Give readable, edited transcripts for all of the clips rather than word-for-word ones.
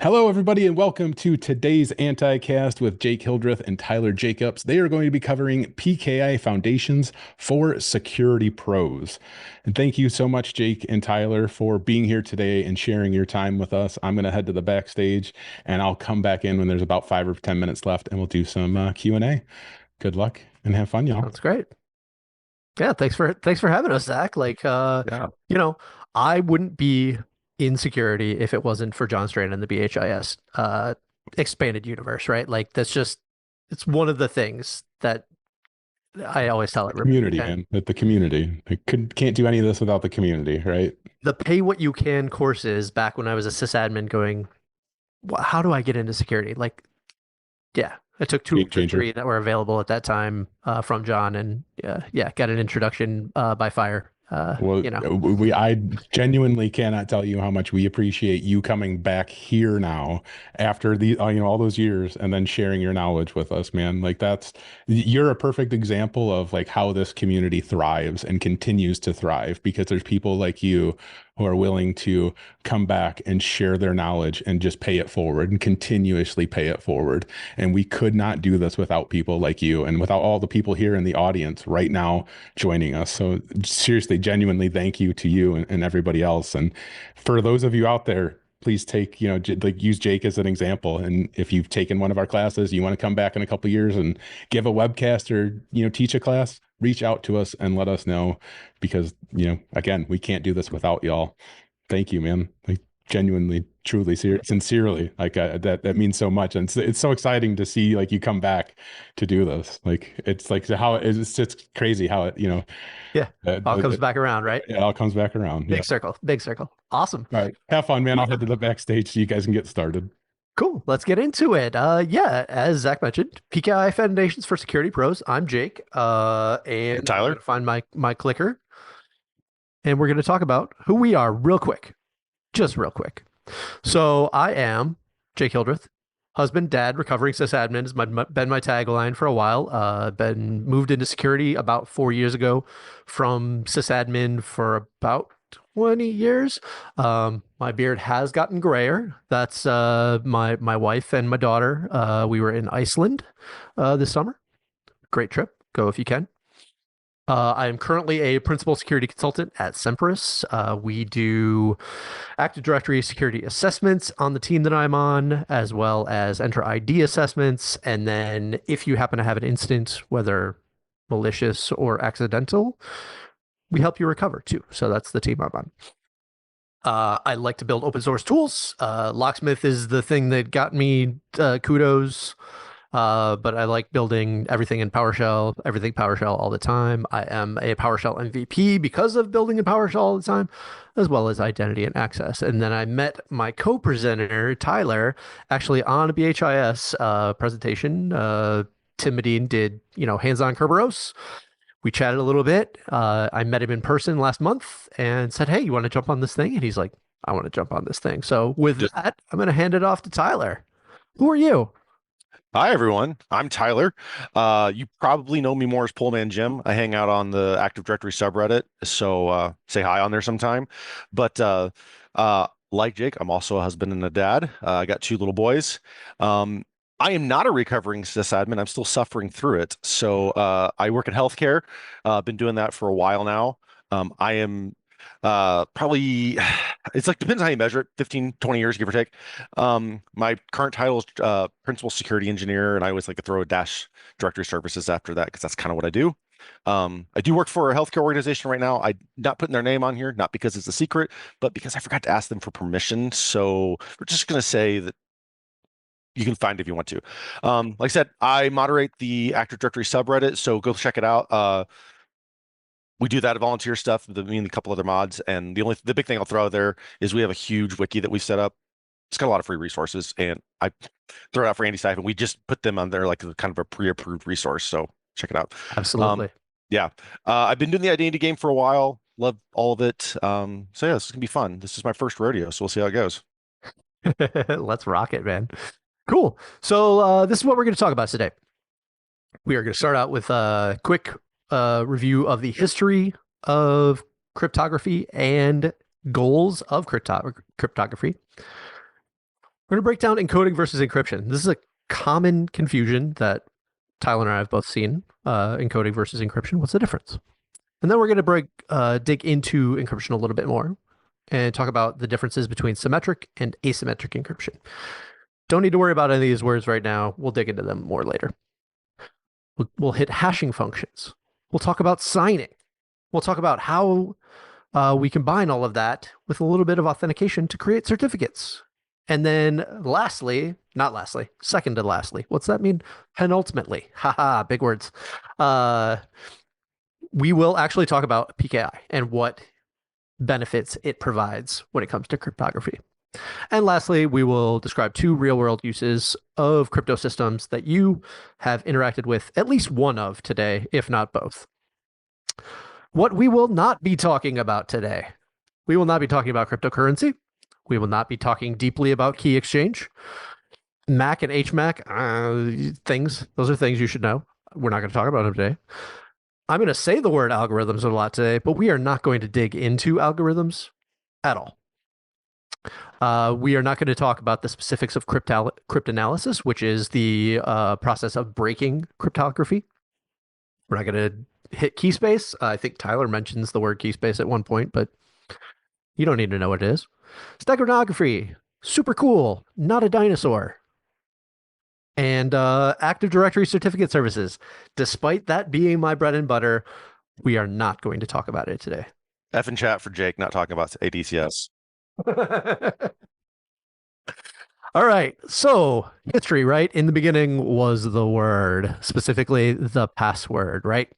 Hello, everybody, and welcome to today's Anticast with Jake Hildreth and Tyler Jacobs. They are going to be covering PKI Foundations for Security Pros. And thank you so much, Jake and Tyler, for being here today and sharing your time with us. I'm going to head to the backstage, and I'll come back in when there's about 5 or 10 minutes left, and we'll do some Q&A. Good luck and have fun, y'all. Sounds great. Yeah, thanks for having us, Zach. Yeah. You know, I wouldn't be in security if it wasn't for John Strand and the BHIS expanded universe, right? Like it's one of the things that I always tell The everybody. community, And man. The community. Can't do any of this without the community, right? the pay what you can courses back when I was a sysadmin going, how do I get into security? Like, yeah, I took two Game of the changer. three that were available at that time from John, and yeah, got an introduction by fire. Well, I genuinely cannot tell you how much we appreciate you coming back here now after all those years and then sharing your knowledge with us, man. You're a perfect example of like how this community thrives and continues to thrive because there's people like you who are willing to come back and share their knowledge and just pay it forward and continuously pay it forward. And we could not do this without people like you and without all the people here in the audience right now joining us. So seriously, genuinely thank you to you and everybody else. And for those of you out there, please take, like use Jake as an example. And if you've taken one of our classes, you want to come back in a couple of years and give a webcast or, teach a class, reach out to us and let us know because, again, we can't do this without y'all. Thank you, man. Like genuinely, truly, sincerely, that means so much, and it's so exciting to see like you come back to do this. Like it's like how it's crazy how Yeah, all comes back around, right? it all comes back around. Yeah. Big circle, big circle. Awesome. All right, have fun, man. I'll head to the backstage so you guys can get started. Cool. Let's get into it. Yeah, as Zach mentioned, PKI Foundations for Security Pros. I'm Jake. And I'm Tyler? gonna find my clicker, and we're gonna talk about who we are real quick. Just real quick. So I am Jake Hildreth, husband, dad, recovering sysadmin has been my tagline for a while. Been moved into security about 4 years ago from sysadmin for about 20 years. My beard has gotten grayer. That's my wife and my daughter. We were in Iceland this summer. Great trip. Go if you can. I am currently a principal security consultant at Symmetric. We do Active Directory security assessments on the team that I'm on, as well as Enter ID assessments. And then if you happen to have an incident, whether malicious or accidental, we help you recover too. So that's the team I'm on. I like to build open source tools. Locksmith is the thing that got me kudos. But I like building everything in PowerShell, everything PowerShell all the time. I am a PowerShell MVP because of building in PowerShell all the time, as well as identity and access. And then I met my co-presenter, Tyler, actually on a BHIS presentation. Tim Medine did, hands-on Kerberos. We chatted a little bit. I met him in person last month and said, "Hey, you want to jump on this thing?" And he's like, "I want to jump on this thing." So with Just that, I'm going to hand it off to Tyler. Who are you? Hi everyone. I'm Tyler. You probably know me more as Pullman Jim. I hang out on the Active Directory subreddit, so say hi on there sometime. But like Jake, I'm also a husband and a dad. I got two little boys. Um, I am not a recovering sysadmin. I'm still suffering through it. So I work in healthcare. Been doing that for a while now. I am probably it's like depends how you measure it, 15, 20 years, give or take. My current title is principal security engineer, and I always like to throw a dash directory services after that because that's kind of what I do. I do work for a healthcare organization right now. I'm not putting their name on here, not because it's a secret, but because I forgot to ask them for permission. So we're just going to say that you can find it if you want to. Like I said, I moderate the Active Directory subreddit, so go check it out. We do that volunteer stuff, me and a couple other mods, and the big thing I'll throw out there is we have a huge wiki that we've set up. It's got a lot of free resources, and I throw it out for Andy Siphon. We just put them on there like kind of a pre-approved resource, so check it out. Um, Absolutely. yeah, I've been doing the identity game for a while. Love all of it. So yeah, this is gonna be fun. This is my first rodeo, so we'll see how it goes. Let's rock it, man. Cool. So this is what we're going to talk about today. We are going to start out with a quick review of the history of cryptography and goals of cryptography. We're going to break down encoding versus encryption. This is a common confusion that Tyler and I have both seen. Encoding versus encryption. What's the difference? And then we're going to dig into encryption a little bit more and talk about the differences between symmetric and asymmetric encryption. Don't need to worry about any of these words right now. We'll dig into them more later. We'll hit hashing functions. We'll talk about signing. We'll talk about how we combine all of that with a little bit of authentication to create certificates. And then second to lastly, what's that mean? Penultimately, haha, big words. We will actually talk about PKI and what benefits it provides when it comes to cryptography. And lastly, we will describe 2 real-world uses of crypto systems that you have interacted with at least one of today, if not both. What we will not be talking about today, we will not be talking about cryptocurrency. We will not be talking deeply about key exchange. MAC and HMAC, things. Those are things you should know. We're not going to talk about them today. I'm going to say the word algorithms a lot today, but we are not going to dig into algorithms at all. We are not going to talk about the specifics of cryptanalysis, which is the process of breaking cryptography. We're not going to hit key space. I think Tyler mentions the word key space at one point, but you don't need to know what it is. Steganography, super cool, not a dinosaur. And Active Directory certificate services. Despite that being my bread and butter, we are not going to talk about it today. F in chat for Jake, not talking about ADCS. All right. So history, right? In the beginning was the word, specifically the password, right?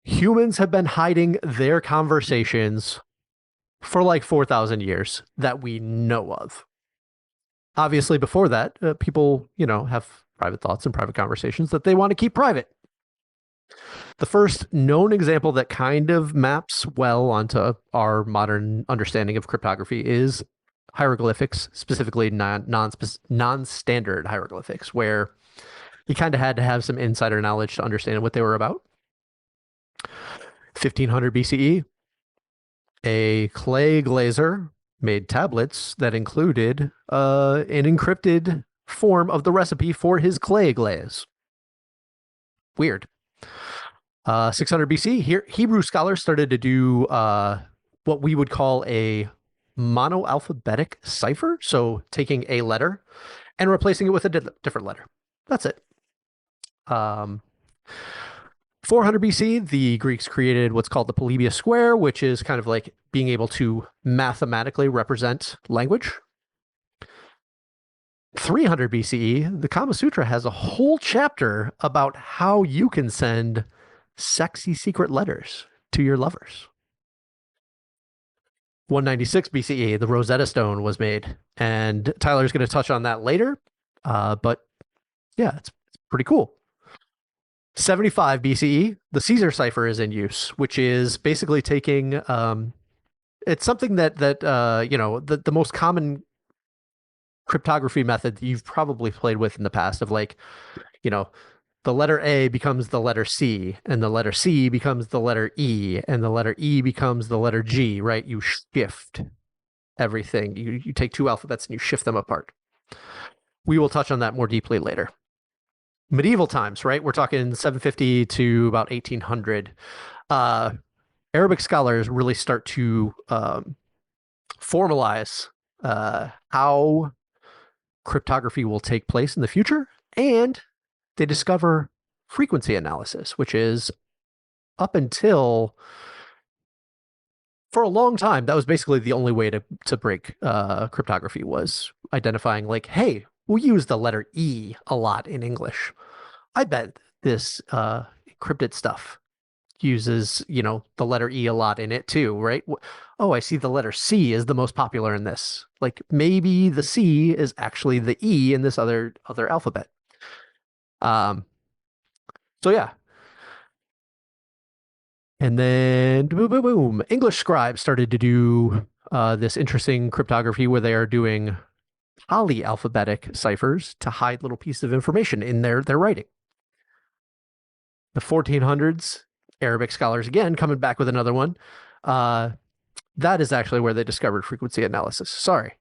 Humans have been hiding their conversations for like 4,000 years that we know of. Obviously, before that, people, have private thoughts and private conversations that they want to keep private. The first known example that kind of maps well onto our modern understanding of cryptography is hieroglyphics, specifically non-standard hieroglyphics, where you kind of had to have some insider knowledge to understand what they were about. 1500 BCE, a clay glazer made tablets that included an encrypted form of the recipe for his clay glaze. Weird. 600 BC, here Hebrew scholars started to do what we would call a monoalphabetic cipher. So taking a letter and replacing it with a different letter. That's it. 400 BC, the Greeks created what's called the Polybius square, which is kind of like being able to mathematically represent language. 300 BCE, the Kama Sutra has a whole chapter about how you can send sexy secret letters to your lovers. 196 BCE, the Rosetta Stone was made, and Tyler's going to touch on that later, but yeah, it's pretty cool. 75 BCE, the Caesar cipher is in use, which is basically taking, it's something that the most common cryptography method that you've probably played with in the past of like, the letter A becomes the letter C, and the letter C becomes the letter E, and the letter E becomes the letter G, right? You shift everything. You take 2 alphabets and you shift them apart. We will touch on that more deeply later. Medieval times, right? We're talking 750 to about 1800. Arabic scholars really start to formalize how cryptography will take place in the future, and they discover frequency analysis, which is up until for a long time, that was basically the only way to break cryptography, was identifying like, hey, we use the letter E a lot in English. I bet this encrypted stuff uses, the letter E a lot in it too, right? Oh, I see the letter C is the most popular in this. Like maybe the C is actually the E in this other alphabet. So yeah. And then boom, boom, boom. English scribes started to do this interesting cryptography where they are doing polyalphabetic ciphers to hide little pieces of information in their writing. The 1400s, Arabic scholars again coming back with another one. That is actually where they discovered frequency analysis. Sorry.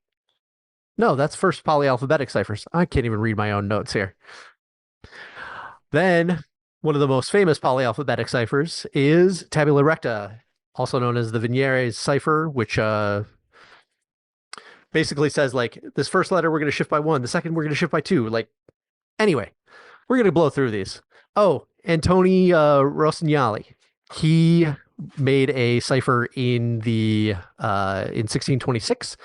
No, that's first polyalphabetic ciphers. I can't even read my own notes here. Then one of the most famous polyalphabetic ciphers is tabula recta, also known as the Vigneres cipher, which basically says like this first letter we're going to shift by 1, the second we're going to shift by 2. Like anyway, we're going to blow through these. Oh, Antoni Rossignoli, he made a cipher in 1626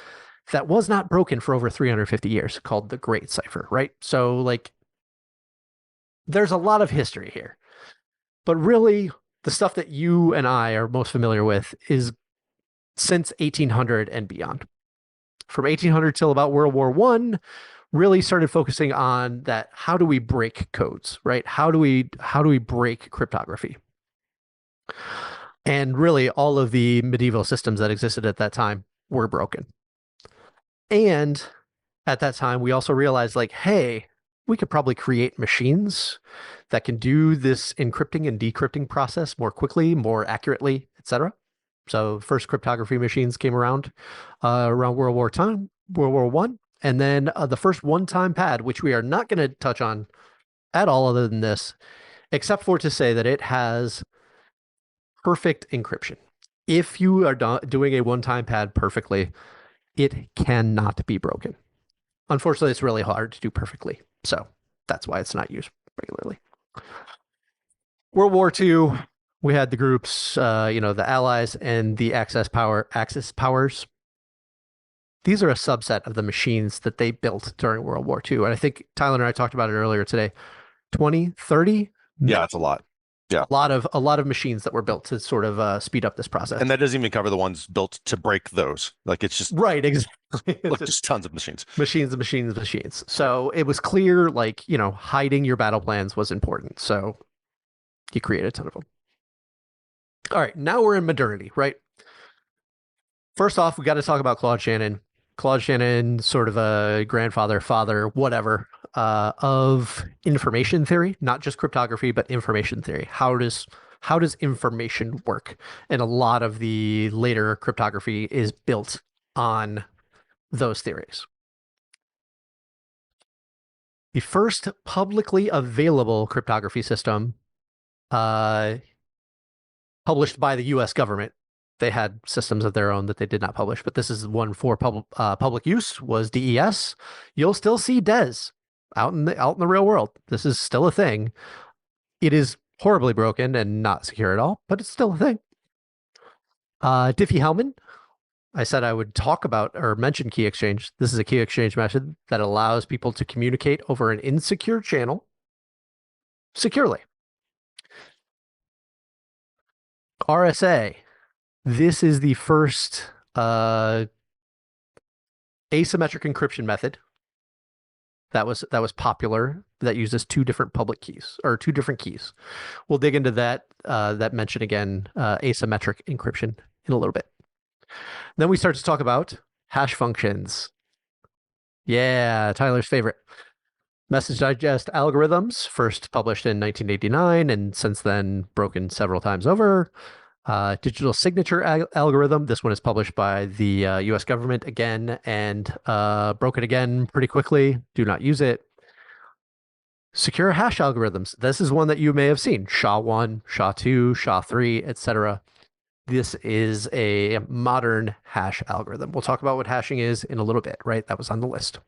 that was not broken for over 350 years, called the Great Cipher, right? So like there's a lot of history here. But really, the stuff that you and I are most familiar with is since 1800 and beyond. From 1800 till about World War I, really started focusing on that. How do we break codes, right? How do we break cryptography? And really, all of the medieval systems that existed at that time were broken. And at that time, we also realized, like, hey, we could probably create machines that can do this encrypting and decrypting process more quickly, more accurately, etc. So first cryptography machines came around around World War I, and then the first one-time pad, which we are not going to touch on at all other than this, except for to say that it has perfect encryption. If you are doing a one-time pad perfectly, it cannot be broken. Unfortunately, it's really hard to do perfectly. So that's why it's not used regularly. World War II, we had the groups, the Allies and the Axis powers. These are a subset of the machines that they built during World War II. And I think Tyler and I talked about it earlier today. 20, 30? Yeah, it's a lot. Yeah. A lot of machines that were built to sort of speed up this process. And that doesn't even cover the ones built to break those. Like it's just right, exactly. Look, just tons of machines. Machines. So it was clear, like, hiding your battle plans was important. So you create a ton of them. All right, now we're in modernity, right? First off, we got to talk about Claude Shannon. Claude Shannon, sort of a grandfather, father, whatever, of information theory, not just cryptography, but information theory. How does information work? And a lot of the later cryptography is built on those theories. The first publicly available cryptography system published by the US government. They had systems of their own that they did not publish, but this is one for public use, was DES. You'll still see DES out in the real world. This is still a thing. It is horribly broken and not secure at all, but it's still a thing. Diffie-Hellman, I said I would talk about or mention key exchange. This is a key exchange method that allows people to communicate over an insecure channel securely. RSA. This is the first asymmetric encryption method that was popular, that uses two different public keys or two different keys. We'll dig into that mention again, asymmetric encryption, in a little bit. Then we start to talk about hash functions. Yeah, Tyler's favorite. Message digest algorithms, first published in 1989 and since then broken several times over. Digital signature algorithm. This one is published by the US government again and broken again pretty quickly. Do not use it. Secure hash algorithms. This is one that you may have seen. SHA-1, SHA-2, SHA-3, etc. This is a modern hash algorithm. We'll talk about what hashing is in a little bit, right? That was on the list.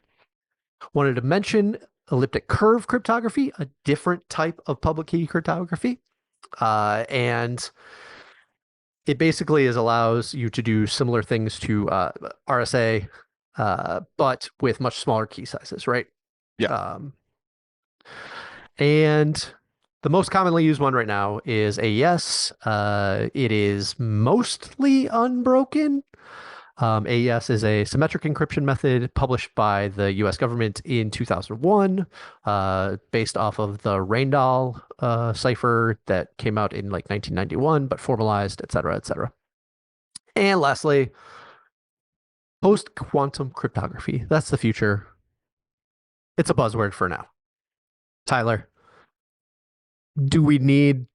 Wanted to mention elliptic curve cryptography, a different type of public key cryptography. And it basically allows you to do similar things to RSA, but with much smaller key sizes, right? Yeah. And the most commonly used one right now is AES. It is mostly unbroken. AES is a symmetric encryption method published by the US government in 2001, based off of the Reyndal cipher that came out in like 1991, but formalized, et cetera, et cetera. And lastly, post-quantum cryptography. That's the future. It's a buzzword for now. Tyler, do we need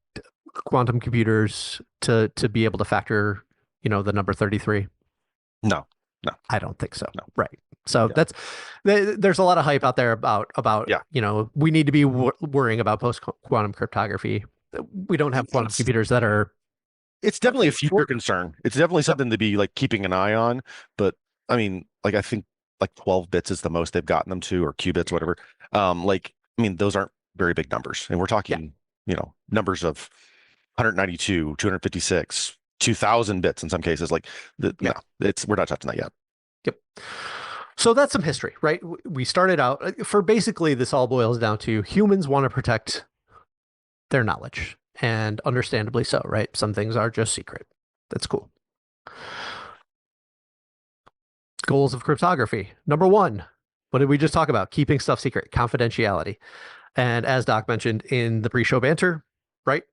quantum computers to be able to factor, the number 33? No. No. I don't think so. No. Right. So Yeah. there's a lot of hype out there about Yeah. we need to be worrying about post quantum cryptography. We don't have quantum computers that are. It's definitely a future concern. It's definitely something to be like keeping an eye on. But I mean, like I think like 12 bits is the most they've gotten them to, or qubits, whatever. I mean, those aren't very big numbers, and we're talking, numbers of 192, 256, 2000 bits in some cases. Like, no, we're not touching that yet. Yep. So that's some history, right? We started out for basically this all boils down to humans want to protect their knowledge, and understandably so, right? Some things are just secret. That's cool. Goals of cryptography. Number 1, what did we just talk about? Keeping stuff secret, confidentiality. And as Doc mentioned in the pre-show banter, right?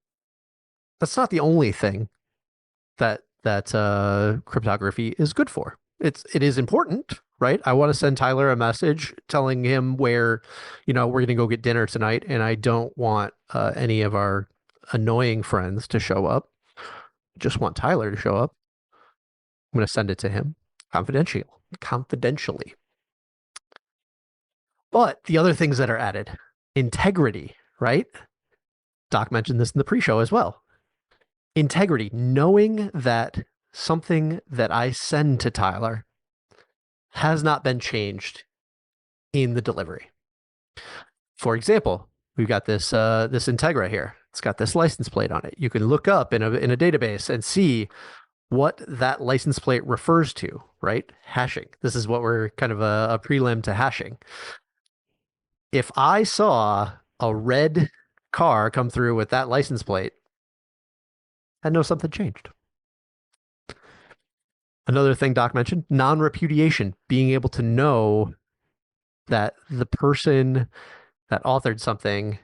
That's not the only thing that cryptography is good for. It is important, right? I want to send Tyler a message telling him where, we're going to go get dinner tonight, and I don't want any of our annoying friends to show up. I just want Tyler to show up. I'm going to send it to him confidentially. But the other things that are added, integrity, right? Doc mentioned this in the pre-show as well. Integrity, knowing that something that I send to Tyler has not been changed in the delivery. For example, we've got this Integra here. It's got this license plate on it. You can look up in a database and see what that license plate refers to, right? Hashing. This is what we're kind of a prelim to hashing. If I saw a red car come through with that license plate, I know something changed. Another thing Doc mentioned, non-repudiation, being able to know that the person that authored something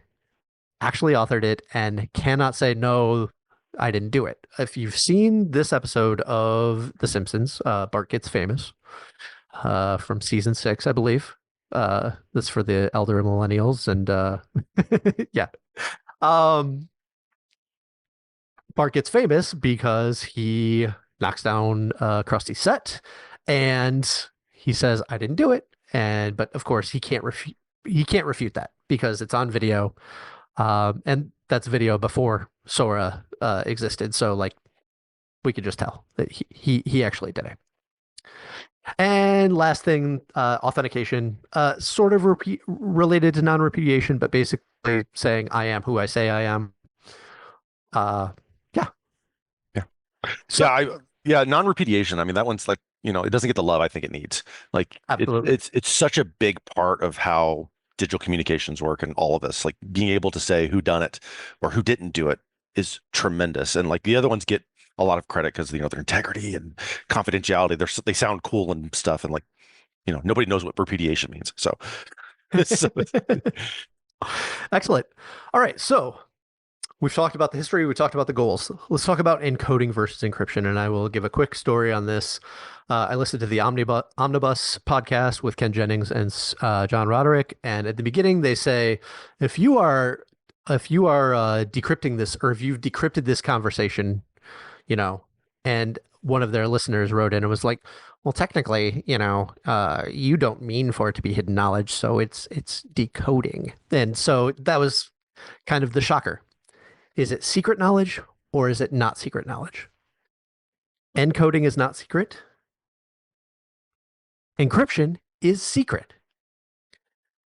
actually authored it and cannot say, no, I didn't do it. If you've seen this episode of The Simpsons, Bart Gets Famous, from season 6, I believe. That's for the elder millennials. And yeah. Bart gets famous because he knocks down Krusty's set, and he says, I didn't do it. But of course he can't refute that because it's on video. And that's video before Sora existed. So like we could just tell that he actually did it. And last thing, authentication, sort of related to non-repudiation, but basically saying I am who I say I am. So, non-repudiation. I mean, that one's like, it doesn't get the love I think it needs. Like, it's such a big part of how digital communications work, and all of this, like being able to say who done it or who didn't do it is tremendous. And like the other ones get a lot of credit because their integrity and confidentiality. They sound cool and stuff, and like nobody knows what repudiation means. So, excellent. All right, so we've talked about the history. We talked about the goals. Let's talk about encoding versus encryption, and I will give a quick story on this. I listened to the Omnibus podcast with Ken Jennings and John Roderick, and at the beginning they say, if you are decrypting this, or if you've decrypted this conversation, and one of their listeners wrote in and was like, well, technically, you don't mean for it to be hidden knowledge, so it's decoding. And so that was kind of the shocker. Is it secret knowledge or is it not secret knowledge? Encoding is not secret. Encryption is secret,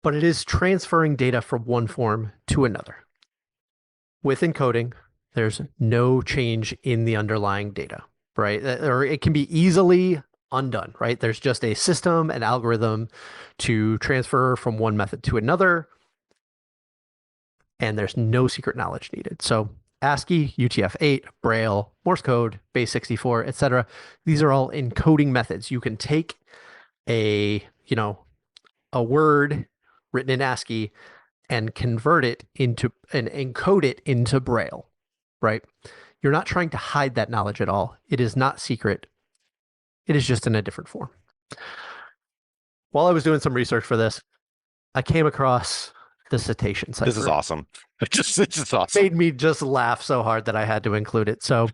but it is transferring data from one form to another. With encoding, there's no change in the underlying data, right? Or it can be easily undone, right? There's just a system, an algorithm to transfer from one method to another, and there's no secret knowledge needed. So ASCII, UTF-8, Braille, Morse code, base64, etc. These are all encoding methods. You can take a word written in ASCII and convert it into and encode it into Braille, right? You're not trying to hide that knowledge at all. It is not secret. It is just in a different form. While I was doing some research for this, I came across the cetacean cipher. This is awesome. It's just awesome. Made me just laugh so hard that I had to include it. So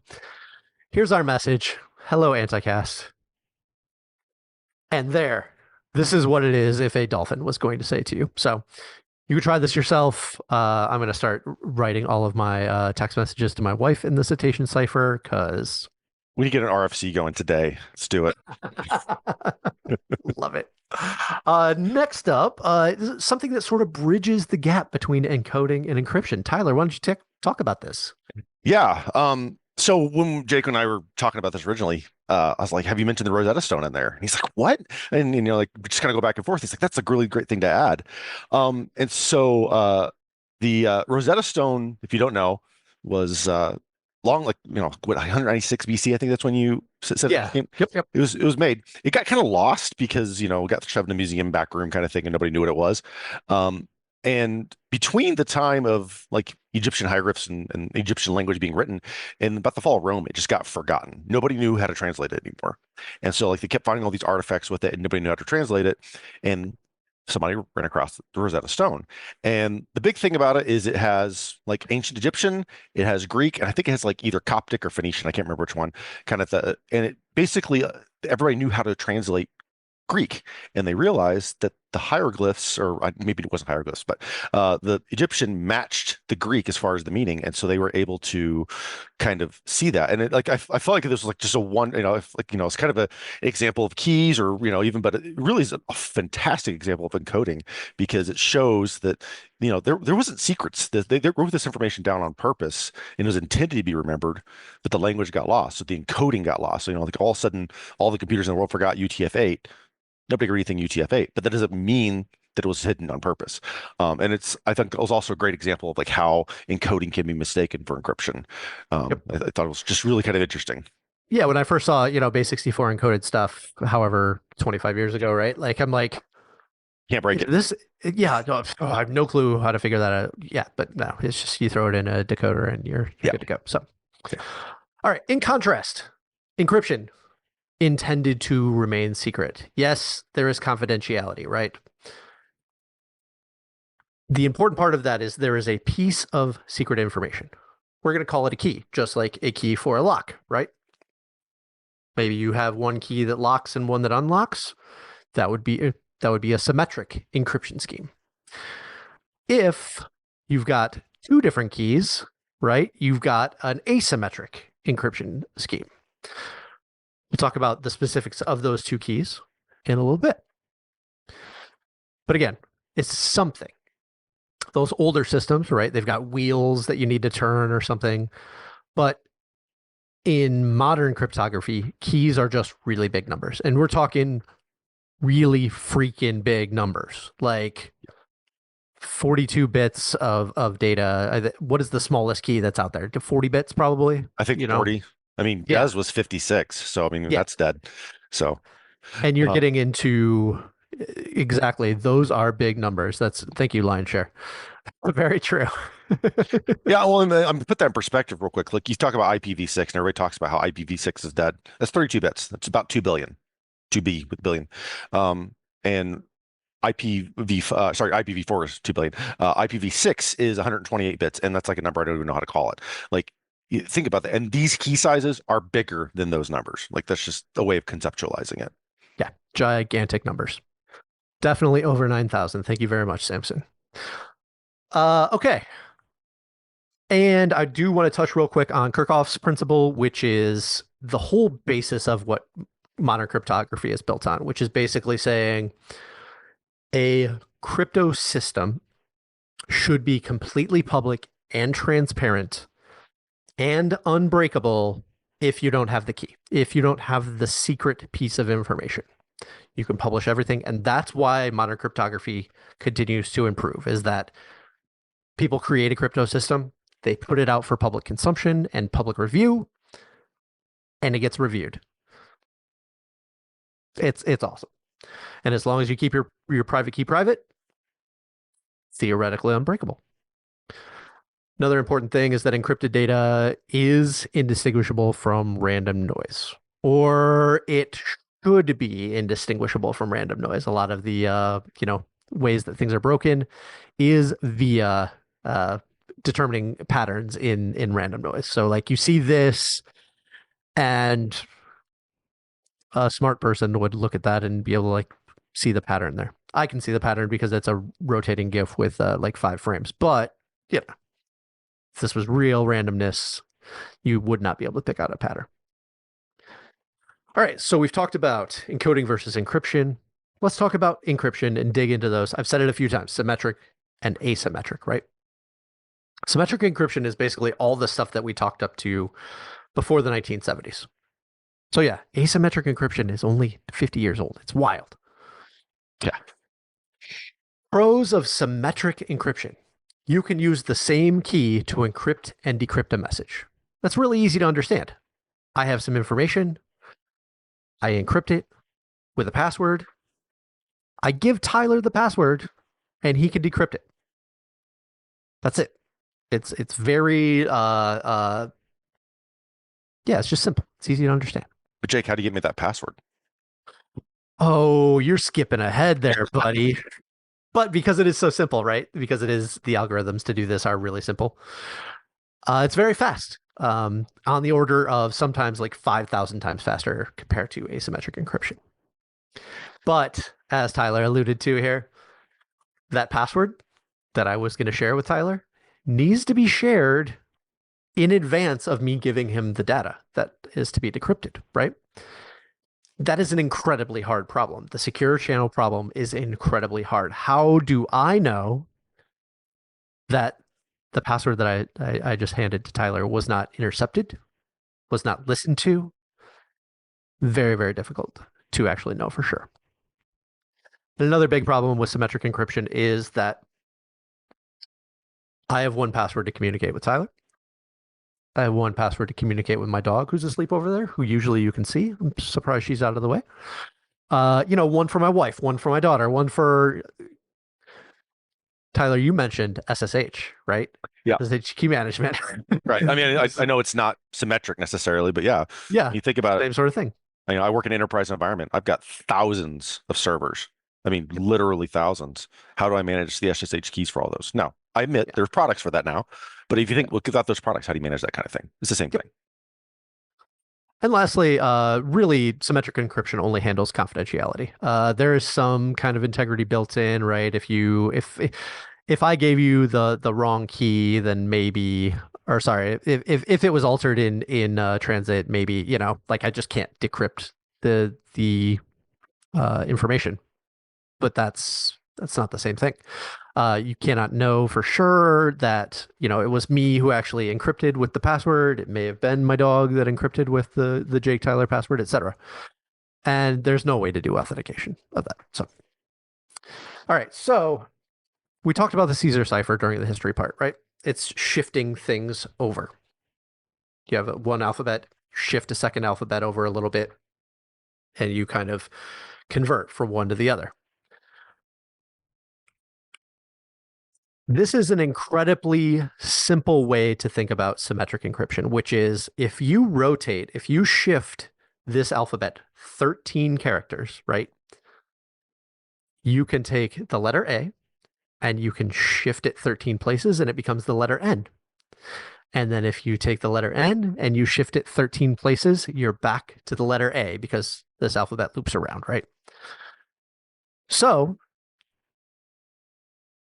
here's our message. Hello, Anticast. And this is what it is if a dolphin was going to say to you. So you can try this yourself. I'm going to start writing all of my text messages to my wife in the cetacean cipher because We need to get an RFC going today. Let's do it. love it. Next up, something that sort of bridges the gap between encoding and encryption. Tyler, why don't you talk about this? Yeah. So when Jake and I were talking about this originally, I was like, "Have you mentioned the Rosetta Stone in there?" And he's like, "What?" And like we just kind of go back and forth. He's like, "That's a really great thing to add." And so the Rosetta Stone, if you don't know, was long, like what 196 BC. I think that's when you said Yeah. Yep. it was made. It got kind of lost because it got shoved in a museum back room kind of thing, and nobody knew what it was. And between the time of like Egyptian hieroglyphs and Egyptian language being written and about the fall of Rome, it just got forgotten. Nobody knew how to translate it anymore. And so like they kept finding all these artifacts with it and nobody knew how to translate it. And somebody ran across the Rosetta Stone. And the big thing about it is it has like ancient Egyptian, it has Greek, and I think it has like either Coptic or Phoenician. I can't remember which one. And it basically everybody knew how to translate Greek, and they realized that the hieroglyphs, or maybe it wasn't hieroglyphs, but the Egyptian matched the Greek as far as the meaning, and so they were able to kind of see that. And I felt like this was like just a one, it's kind of an example of keys, or even, but it really is a fantastic example of encoding because it shows that there wasn't secrets. They wrote this information down on purpose, and it was intended to be remembered, but the language got lost, so the encoding got lost. So like all of a sudden, all the computers in the world forgot UTF-8. Nobody agreed anything UTF-8, but that doesn't mean that it was hidden on purpose. And I think it was also a great example of like how encoding can be mistaken for encryption. Yep. I thought it was just really kind of interesting. Yeah, when I first saw, base 64 encoded stuff, however, 25 years ago, right? Like, I'm like, Can't break it. Yeah, no, I have no clue how to figure that out. Yeah, but no, it's just you throw it in a decoder and you're good to go. So, all right. In contrast, encryption intended to remain secret. Yes, there is confidentiality, right? The important part of that is there is a piece of secret information. We're going to call it a key, just like a key for a lock, right? Maybe you have one key that locks and one that unlocks. That would be a symmetric encryption scheme. If you've got two different keys, right? You've got an asymmetric encryption scheme. We'll talk about the specifics of those two keys in a little bit. But again, it's something. Those older systems, right? They've got wheels that you need to turn or something. But in modern cryptography, keys are just really big numbers. And we're talking really freaking big numbers, like 42 bits of data. What is the smallest key that's out there? 40 bits, probably? I think 40. I mean, Des was 56. So, I mean, that's dead. So, and you're getting into exactly, those are big numbers. Thank you, Lionshare. Very true. Yeah, well, I'm gonna put that in perspective real quick. Like you talk about IPv6, and everybody talks about how IPv6 is dead. That's 32 bits. That's about 2 billion, 2B with billion. And IPv4 is 2 billion. IPv6 is 128 bits, and that's like a number I don't even know how to call it. Like, you think about that. And these key sizes are bigger than those numbers. Like, that's just a way of conceptualizing it. Yeah, gigantic numbers. Definitely over 9,000. Thank you very much, Samson. Okay. And I do want to touch real quick on Kirchhoff's principle, which is the whole basis of what modern cryptography is built on, which is basically saying a crypto system should be completely public and transparent and unbreakable if you don't have the key, if you don't have the secret piece of information. You can publish everything. And that's why modern cryptography continues to improve, is that people create a crypto system, they put it out for public consumption and public review, and it gets reviewed. It's awesome. And as long as you keep your private key private, theoretically unbreakable. Another important thing is that encrypted data is indistinguishable from random noise, or it should be indistinguishable from random noise. A lot of the ways that things are broken is via determining patterns in random noise. So like you see this, and a smart person would look at that and be able to like see the pattern there. I can see the pattern because it's a rotating GIF with like 5 frames. But you know, if this was real randomness, you would not be able to pick out a pattern. All right, so we've talked about encoding versus encryption. Let's talk about encryption and dig into those. I've said it a few times, symmetric and asymmetric, right? Symmetric encryption is basically all the stuff that we talked up to before the 1970s. So yeah, asymmetric encryption is only 50 years old. It's wild. Yeah. Pros of symmetric encryption. You can use the same key to encrypt and decrypt a message. That's really easy to understand. I have some information. I encrypt it with a password. I give Tyler the password and he can decrypt it. That's it. It's very yeah, it's just simple. It's easy to understand. But Jake, how do you get me that password? Oh, you're skipping ahead there, buddy. But because it is so simple, right? Because it is the algorithms to do this are really simple. It's very fast. On the order of sometimes like 5,000 times faster compared to asymmetric encryption. But as Tyler alluded to here, that password that I was going to share with Tyler needs to be shared in advance of me giving him the data that is to be decrypted, right? That is an incredibly hard problem. The secure channel problem is incredibly hard. How do I know that the password that I just handed to Tyler was not intercepted, was not listened to? Very, very difficult to actually know for sure. Another big problem with symmetric encryption is that I have one password to communicate with Tyler. I have one password to communicate with my dog who's asleep over there, who usually you can see. I'm surprised she's out of the way. One for my wife, one for my daughter, one for Tyler. You mentioned SSH, right? Yeah. SSH key management. Right. I mean, I know it's not symmetric necessarily, but yeah. Yeah. You think about same sort of thing. I work in an enterprise environment. I've got thousands of servers. I mean, literally thousands. How do I manage the SSH keys for all those? No, I admit there's products for that now. But if you think, without those products, how do you manage that kind of thing? It's the same thing. And lastly, really, symmetric encryption only handles confidentiality. There is some kind of integrity built in, right? If I gave you the wrong key, then maybe, or sorry, if it was altered in transit, maybe like I just can't decrypt the information. But that's not the same thing. You cannot know for sure that it was me who actually encrypted with the password. It may have been my dog that encrypted with the Jake Tyler password, etc. And there's no way to do authentication of that. So, all right. So we talked about the Caesar cipher during the history part, right? It's shifting things over. You have one alphabet, shift a second alphabet over a little bit, and you kind of convert from one to the other. This is an incredibly simple way to think about symmetric encryption, which is if you shift this alphabet 13 characters, right? You can take the letter A and you can shift it 13 places and it becomes the letter N. And then if you take the letter N and you shift it 13 places, you're back to the letter A because this alphabet loops around, right? So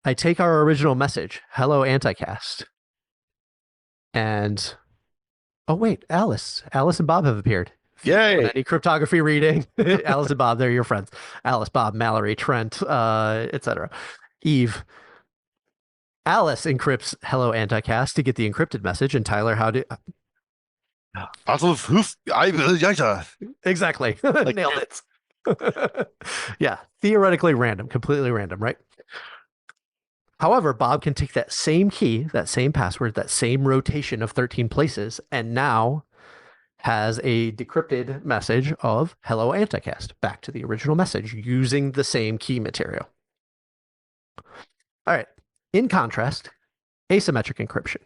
I take our original message, hello Anticast, and oh wait, Alice and Bob have appeared. Yay! Any cryptography reading? Alice and Bob, they're your friends. Alice, Bob, Mallory, Trent, etc. Eve. Alice encrypts hello Anticast to get the encrypted message, and Tyler, how do? Exactly, nailed it. Yeah, theoretically random, completely random, right? However, Bob can take that same key, that same password, that same rotation of 13 places, and now has a decrypted message of hello Anticast back to the original message using the same key material. All right. In contrast, asymmetric encryption.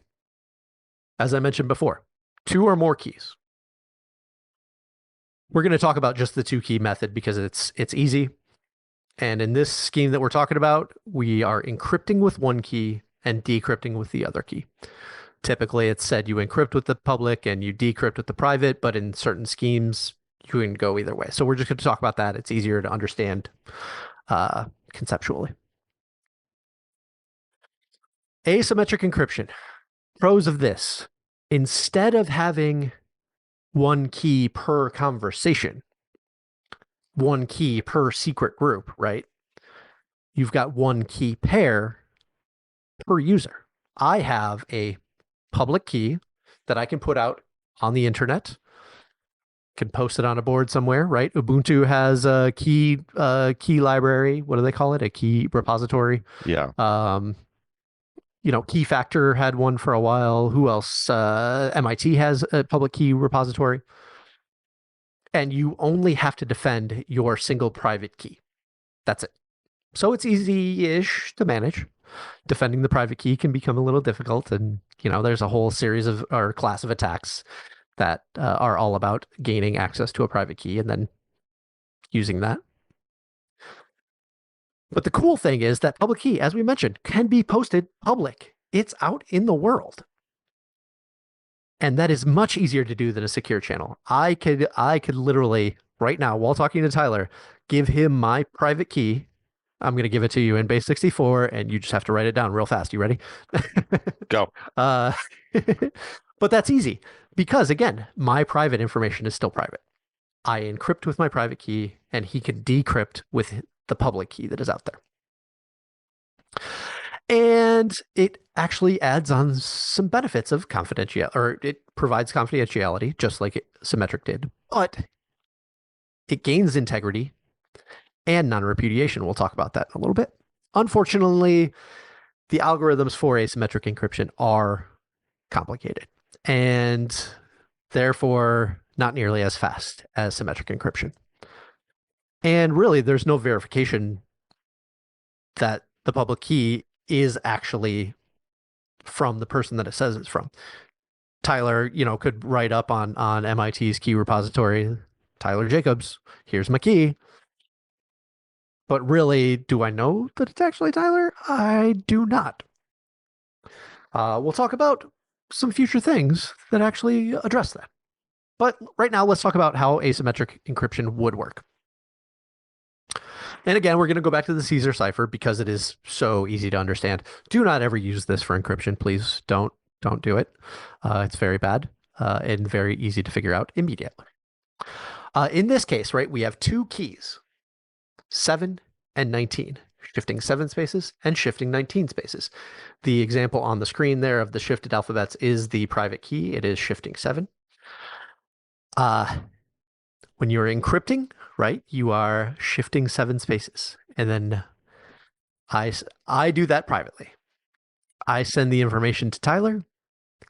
As I mentioned before, 2 or more keys. We're going to talk about just the 2-key method because it's easy. And in this scheme that we're talking about, we are encrypting with one key and decrypting with the other key. Typically, it's said you encrypt with the public and you decrypt with the private, but in certain schemes, you can go either way. So we're just going to talk about that. It's easier to understand conceptually. Asymmetric encryption. Pros of this: instead of having one key per conversation, one key per secret group, right? You've got one key pair per user. I have a public key that I can put out on the internet, can post it on a board somewhere, right? Ubuntu has a key library. What do they call it? A key repository. Yeah. Key Factor had one for a while. Who else? MIT has a public key repository. And you only have to defend your single private key. That's it. So it's easy-ish to manage. Defending the private key can become a little difficult. And, there's a whole series of or class of attacks that are all about gaining access to a private key and then using that. But the cool thing is that public key, as we mentioned, can be posted public. It's out in the world. And that is much easier to do than a secure channel. I could literally, right now, while talking to Tyler, give him my private key. I'm going to give it to you in base 64, and you just have to write it down real fast. You ready? Go. But that's easy because, again, my private information is still private. I encrypt with my private key, and he can decrypt with the public key that is out there. And it actually adds on some benefits of confidentiality, or it provides confidentiality, just like Symmetric did, but it gains integrity and non-repudiation. We'll talk about that in a little bit. Unfortunately, the algorithms for asymmetric encryption are complicated and therefore not nearly as fast as symmetric encryption. And really, there's no verification that the public key is actually from the person that it says it's from. Tyler, could write up on MIT's key repository, Tyler Jacobs, here's my key. But really, do I know that it's actually Tyler? I do not. We'll talk about some future things that actually address that. But right now, let's talk about how asymmetric encryption would work. And again, we're going to go back to the Caesar cipher because it is so easy to understand. Do not ever use this for encryption. Please don't do it. It's very bad and very easy to figure out immediately. In this case, right, we have two keys, 7 and 19, shifting 7 spaces and shifting 19 spaces. The example on the screen there of the shifted alphabets is the private key. It is shifting 7. When you're encrypting, right, you are shifting 7 spaces. And then I do that privately. I send the information to Tyler.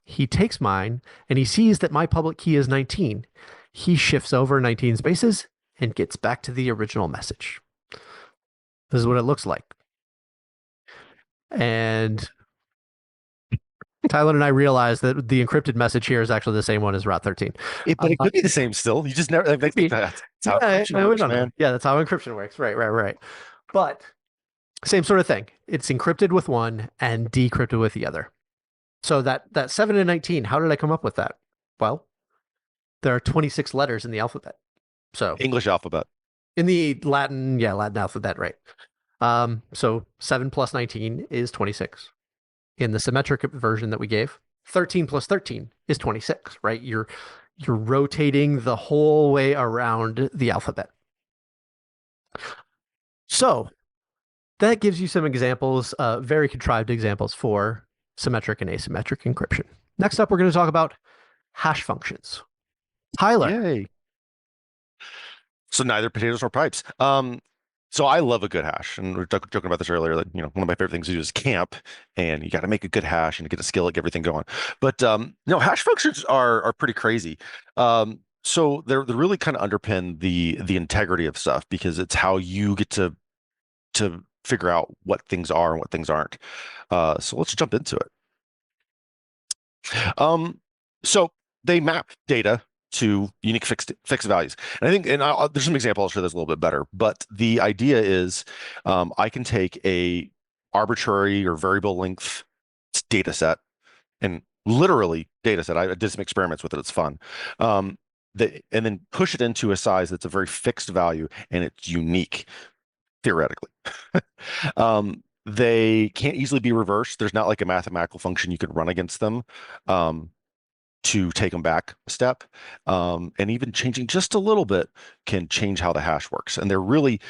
He takes mine and he sees that my public key is 19. He shifts over 19 spaces and gets back to the original message. This is what it looks like. And Tyler and I realized that the encrypted message here is actually the same one as Route 13. But it could be the same still. You just never. That's how encryption works, man. Yeah, that's how encryption works. Right. But same sort of thing. It's encrypted with one and decrypted with the other. So that 7 and 19, how did I come up with that? Well, there are 26 letters in the alphabet. So English alphabet. In the Latin alphabet, right. So 7 plus 19 is 26. In the symmetric version that we gave, 13 plus 13 is 26, right? You're rotating the whole way around the alphabet. So that gives you some examples, very contrived examples for symmetric and asymmetric encryption. Next up, we're going to talk about hash functions. Tyler. Yay. So neither potatoes nor pipes. So I love a good hash, and we were joking about this earlier. That one of my favorite things to do is camp, and you got to make a good hash and get a skill, like everything going. But hash functions are pretty crazy. So they're really kind of underpin the integrity of stuff because it's how you get to figure out what things are and what things aren't. So let's jump into it. So they map data to unique fixed values. And I think, there's some examples I'll show this a little bit better, but the idea is I can take a arbitrary or variable length data set and literally data set. I did some experiments with it. It's fun. and then push it into a size that's a very fixed value and it's unique, theoretically. They can't easily be reversed. There's not like a mathematical function you could run against them to take them back a step. And even changing just a little bit can change how the hash works. And they're really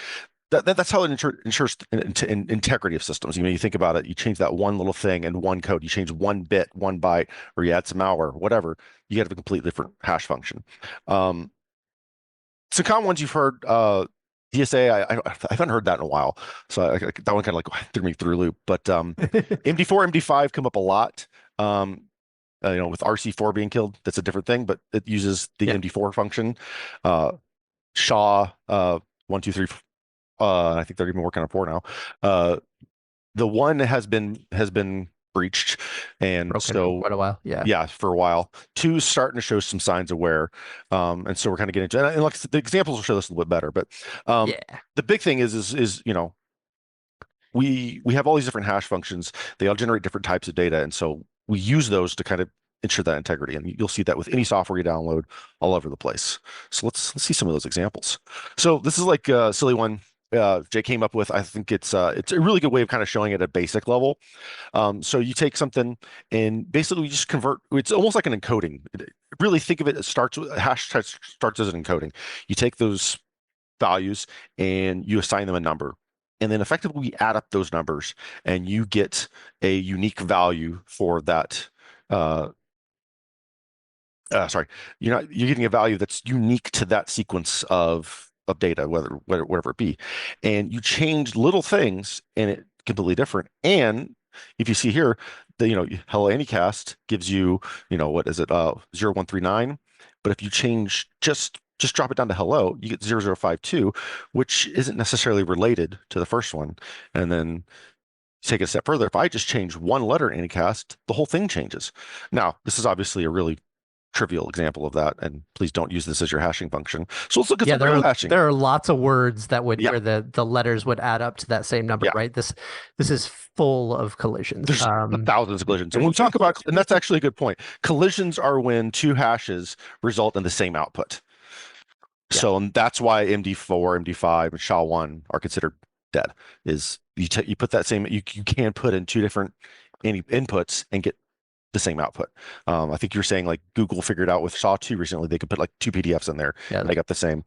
that's how it ensures integrity of systems. You think about it, you change that one little thing in one code, you change one bit, one byte, or you add some malware, whatever, you get a completely different hash function. Some common ones you've heard, DSA, I haven't heard that in a while, so that one kind of like threw me through a loop. But MD4, MD5 come up a lot. With RC4 being killed, that's a different thing, but it uses the MD4 function. SHA 1, 2, 3. I think they're even working on 4 now. The one has been breached, and Broken so for quite a while. Yeah, for a while. 2's starting to show some signs of wear, and so we're kind of getting into, and like the examples will show this a little bit better. But the big thing is we have all these different hash functions. They all generate different types of data, and so we use those to kind of ensure that integrity. And you'll see that with any software you download all over the place. So let's see some of those examples. So this is like a silly one Jake came up with. I think it's a really good way of kind of showing it at a basic level. So you take something and basically you just convert. It's almost like an encoding. Really think of it as hash starts as an encoding. You take those values and you assign them a number. And then effectively we add up those numbers and you get a unique value for that. You're getting a value that's unique to that sequence of data, whatever it be. And you change little things and it's completely different. And if you see here, hello Anycast gives you, what is it, 0139. But if you change just drop it down to hello, you get 0052, which isn't necessarily related to the first one. And then take it a step further. If I just change one letter in Anycast, the whole thing changes. Now, this is obviously a really trivial example of that, and please don't use this as your hashing function. So let's look at some real hashing. There are lots of words that would where the letters would add up to that same number, right? This is full of collisions. There's thousands of collisions. And when we talk about, and that's actually a good point, collisions are when 2 hashes result in the same output. So and that's why MD4, MD5, and SHA-1 are considered dead. Is you put that same, you can put in 2 different inputs and get the same output. I think you're saying like Google figured out with SHA-2 recently, they could put like 2 PDFs in there and they got the same.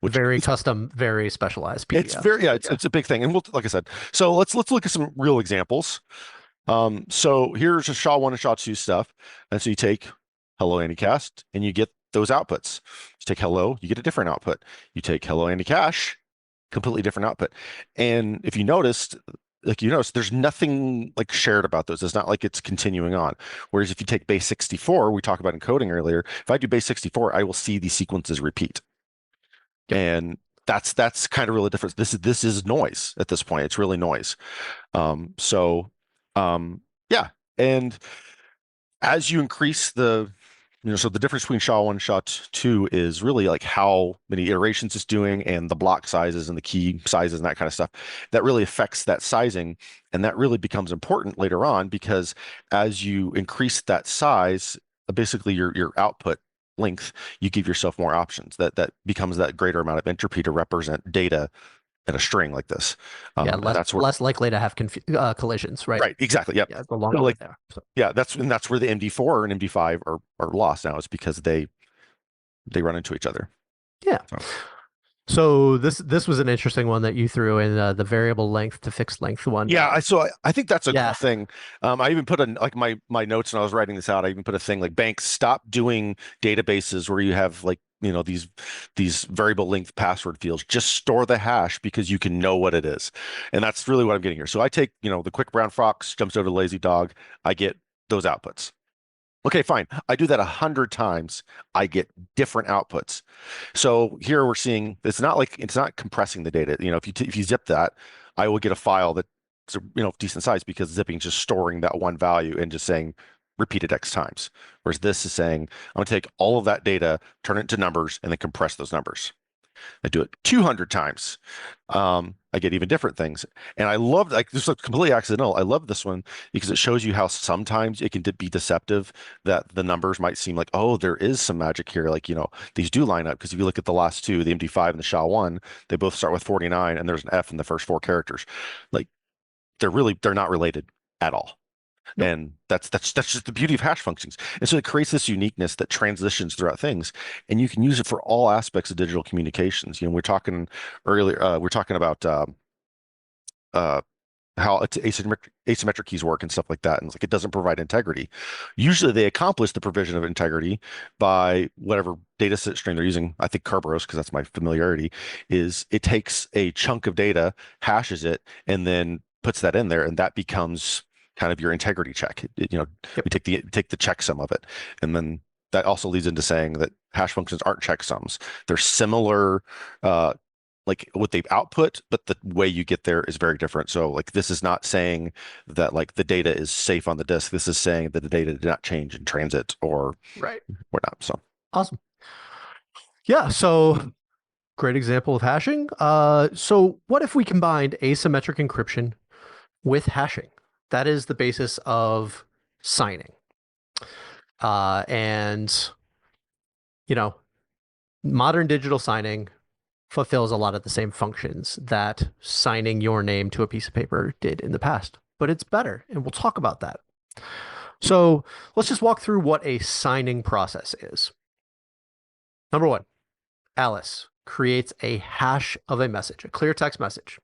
Very custom, very specialized PDF. It's a big thing. And like I said, so let's look at some real examples. So here's a SHA-1 and SHA-2 stuff. And so you take hello Anycast and you get those outputs. You take hello, you get a different output. You take hello Anycache, completely different output. And if you noticed, there's nothing like shared about those. It's not like it's continuing on. Whereas if you take base 64, we talked about encoding earlier. If I do base 64, I will see these sequences repeat. And that's kind of really different. This is noise at this point. It's really noise. And as you increase so the difference between SHA-1 and SHA-2 is really like how many iterations it's doing and the block sizes and the key sizes and that kind of stuff. That really affects that sizing, and that really becomes important later on because as you increase that size, basically your output length, you give yourself more options. That becomes that greater amount of entropy to represent data in a string like this. Less likely to have collisions, right? Right, exactly. Yep. Yeah, the longer there. So. Yeah, that's where the MD4 and MD5 are lost now. Is because they run into each other. Yeah. So this was an interesting one that you threw in, the variable length to fixed length one. Yeah, I think that's a cool thing. I even put like my notes when I was writing this out. I even put a thing like banks stop doing databases where you have like these variable length password fields. Just store the hash because you can know what it is, and that's really what I'm getting here. So I take the quick brown fox jumps over the lazy dog. I get those outputs. Okay, fine. I do that 100 times. I get different outputs. So here we're seeing it's not compressing the data. If you zip that, I will get a file that's decent size because zipping is just storing that one value and just saying repeat it X times. Whereas this is saying I'm going to take all of that data, turn it into numbers, and then compress those numbers. I do it 200 times. I get even different things. And I love, like, this is completely accidental. I love this one because it shows you how sometimes it can be deceptive, that the numbers might seem like, oh, there is some magic here. Like, these do line up, because if you look at the last two, the MD5 and the SHA-1, they both start with 49 and there's an F in the first four characters. Like, they're not related at all. Nope. And that's just the beauty of hash functions. And so it creates this uniqueness that transitions throughout things, and you can use it for all aspects of digital communications. We're talking earlier, we're talking about uh, how asymmetric keys work and stuff like that. And it's like, it doesn't provide integrity. Usually they accomplish the provision of integrity by whatever data set stream they're using. I think Kerberos, because that's my familiarity, is it takes a chunk of data, hashes it, and then puts that in there, and that becomes kind of your integrity check. Yep. We take the checksum of it, and then that also leads into saying that hash functions aren't checksums. They're similar, like what they output, but the way you get there is very different. So, like, this is not saying that like the data is safe on the disk. This is saying that the data did not change in transit or whatnot. So awesome. Yeah. So great example of hashing. So what if we combined asymmetric encryption with hashing? That is the basis of signing. And, modern digital signing fulfills a lot of the same functions that signing your name to a piece of paper did in the past, but it's better. And we'll talk about that. So let's just walk through what a signing process is. Number one, Alice creates a hash of a message, a clear text message.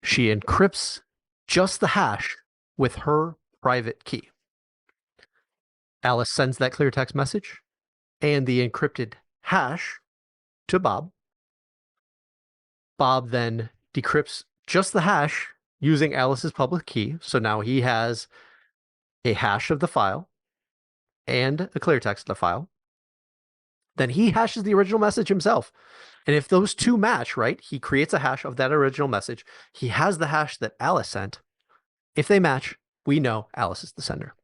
She encrypts just the hash with her private key. Alice sends that clear text message and the encrypted hash to Bob. Bob then decrypts just the hash using Alice's public key. So now he has a hash of the file and a clear text of the file. Then he hashes the original message himself. And if those two match, right, he creates a hash of that original message. He has the hash that Alice sent. If they match, we know Alice is the sender.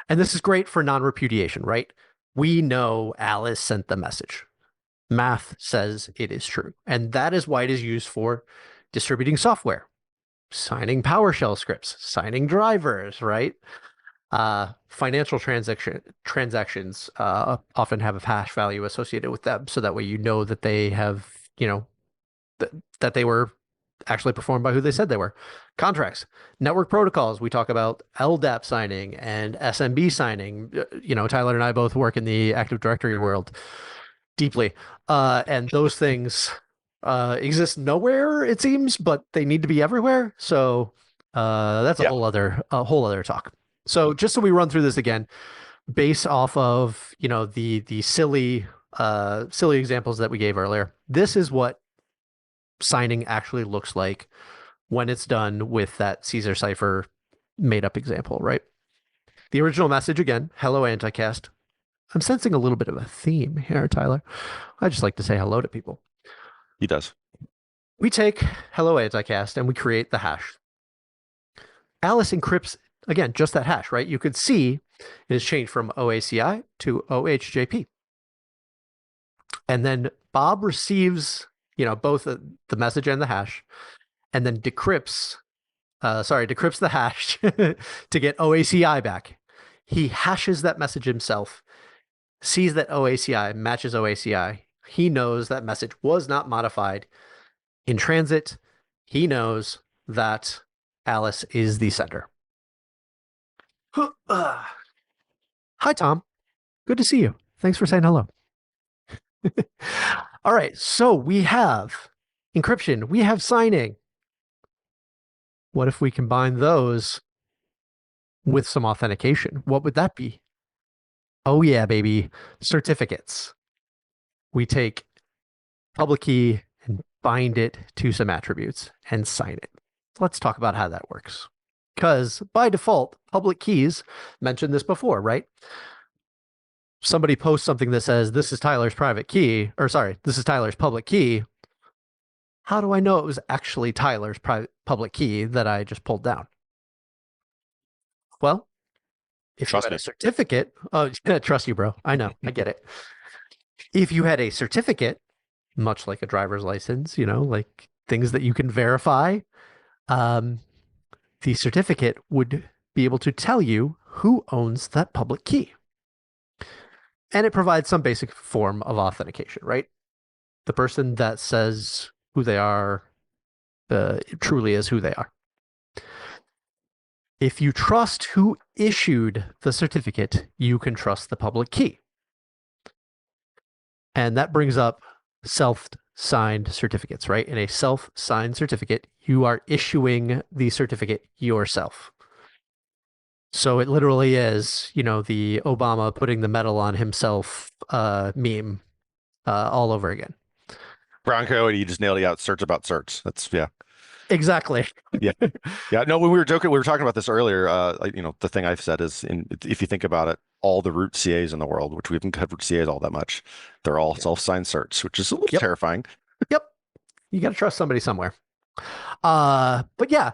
And this is great for non-repudiation, right? We know Alice sent the message. Math says it is true. And that is why it is used for distributing software, signing PowerShell scripts, signing drivers, right? Financial transactions often have a hash value associated with them. So that way, that they have, that they were actually performed by who they said they were. Contracts, network protocols. We talk about LDAP signing and SMB signing. Tyler and I both work in the Active Directory world deeply. And those things exist nowhere, it seems, but they need to be everywhere. So that's a whole other talk. So just so we run through this again, based off of the silly examples that we gave earlier, this is what signing actually looks like when it's done with that Caesar cipher made up example, right? The original message again, hello anticast. I'm sensing a little bit of a theme here, Tyler. I just like to say hello to people. He does. We take hello anticast and we create the hash. Alice encrypts, again, just that hash, right? You could see it has changed from OACI to OHJP. And then Bob receives, both the message and the hash, and then decrypts the hash to get OACI back. He hashes that message himself, sees that OACI matches OACI. He knows that message was not modified in transit. He knows that Alice is the sender. Hi, Tom. Good to see you. Thanks for saying hello. All right. So we have encryption. We have signing. What if we combine those with some authentication? What would that be? Oh, yeah, baby. Certificates. We take public key and bind it to some attributes and sign it. Let's talk about how that works. Because by default, public keys, mentioned this before, right? Somebody posts something that says, this is Tyler's private key, this is Tyler's public key. How do I know it was actually Tyler's public key that I just pulled down? Well, if you had a certificate, trust you, bro. I know, I get it. If you had a certificate, much like a driver's license, like things that you can verify, the certificate would be able to tell you who owns that public key. And it provides some basic form of authentication, right? The person that says who they are truly is who they are. If you trust who issued the certificate, you can trust the public key. And that brings up self-signed certificates, right? In a self-signed certificate, you are issuing the certificate yourself. So it literally is, the Obama putting the medal on himself meme all over again. Brown Coyote, you just nailed it out. Certs about certs. That's, yeah. Exactly. Yeah. No, when we were joking, we were talking about this earlier. The thing I've said is, if you think about it, all the root CAs in the world, which we haven't covered CAs all that much, they're all self-signed certs, which is a little terrifying. Yep. You got to trust somebody somewhere. But yeah,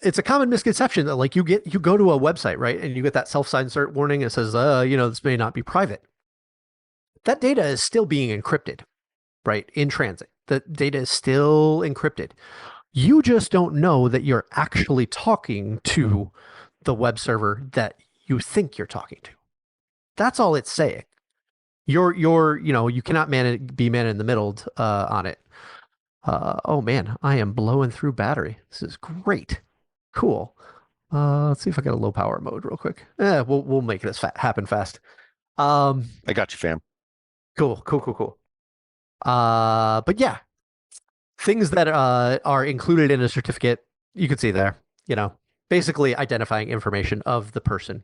it's a common misconception that like you go to a website, right? And you get that self-signed cert warning. It says, this may not be private. That data is still being encrypted, right? In transit. The data is still encrypted. You just don't know that you're actually talking to the web server that you think you're talking to. That's all it's saying. You cannot be man in the middle on it. Oh man, I am blowing through battery. This is great. Cool. Let's see if I got a low power mode real quick. We'll make this happen fast. I got you, fam. Cool. But yeah, things that are included in a certificate, you can see there, basically identifying information of the person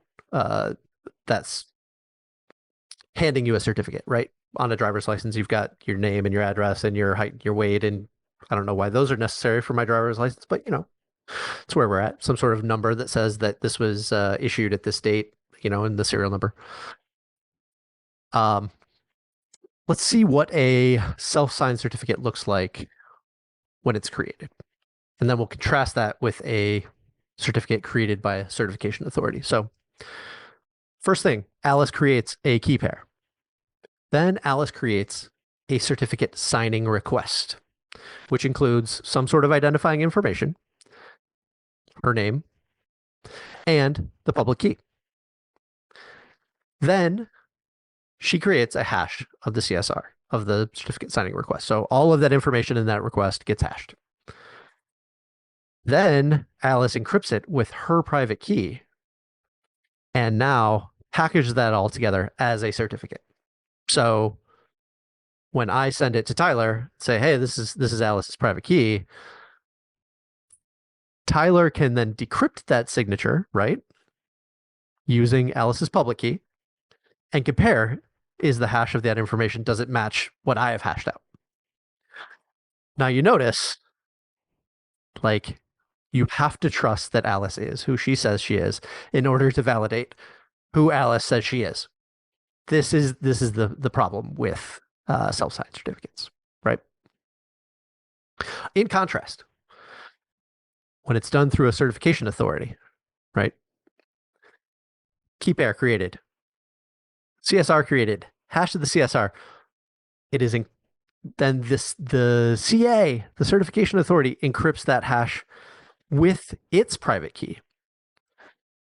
that's handing you a certificate, right? On a driver's license, you've got your name and your address and your height, your weight, and I don't know why those are necessary for my driver's license, but it's where we're at. Some sort of number that says that this was issued at this date, and the serial number. Let's see what a self-signed certificate looks like when it's created. And then we'll contrast that with a certificate created by a certification authority. So first thing, Alice creates a key pair. Then Alice creates a certificate signing request, which includes some sort of identifying information, her name, and the public key. Then she creates a hash of the CSR, of the certificate signing request. So all of that information in that request gets hashed. Then Alice encrypts it with her private key and now packages that all together as a certificate. So when I send it to Tyler, say, hey, this is Alice's private key, Tyler can then decrypt that signature, right? Using Alice's public key and compare, is the hash of that information, does it match what I have hashed out? Now you notice, like, you have to trust that Alice is who she says she is in order to validate who Alice says she is. This is the problem with self-signed certificates, right? In contrast, when it's done through a certification authority, right? Key pair created, CSR created, hash of the CSR. It is then the CA, the certification authority, encrypts that hash with its private key.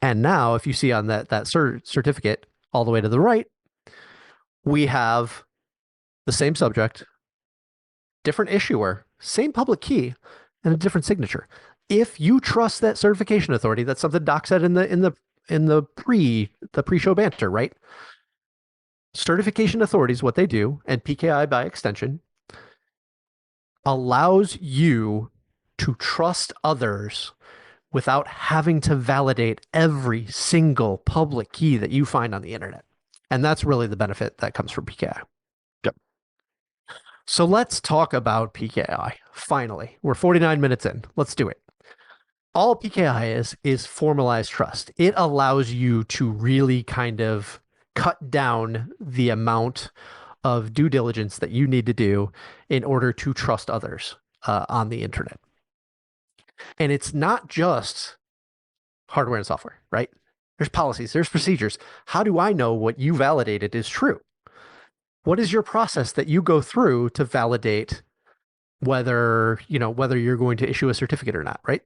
And now, if you see on that certificate all the way to the right, we have the same subject, different issuer, same public key, and a different signature. If you trust that certification authority, that's something Doc said in the pre-show banter, right? Certification authorities, what they do, and PKI by extension, allows you to trust others without having to validate every single public key that you find on the internet. And that's really the benefit that comes from PKI. Yep. So let's talk about PKI. Finally, we're 49 minutes in. Let's do it. All PKI is formalized trust. It allows you to really kind of cut down the amount of due diligence that you need to do in order to trust others on the internet. And it's not just hardware and software, right? There's policies, there's procedures. How do I know what you validated is true? what is your process that you go through to validate whether you're going to issue a certificate or not, right?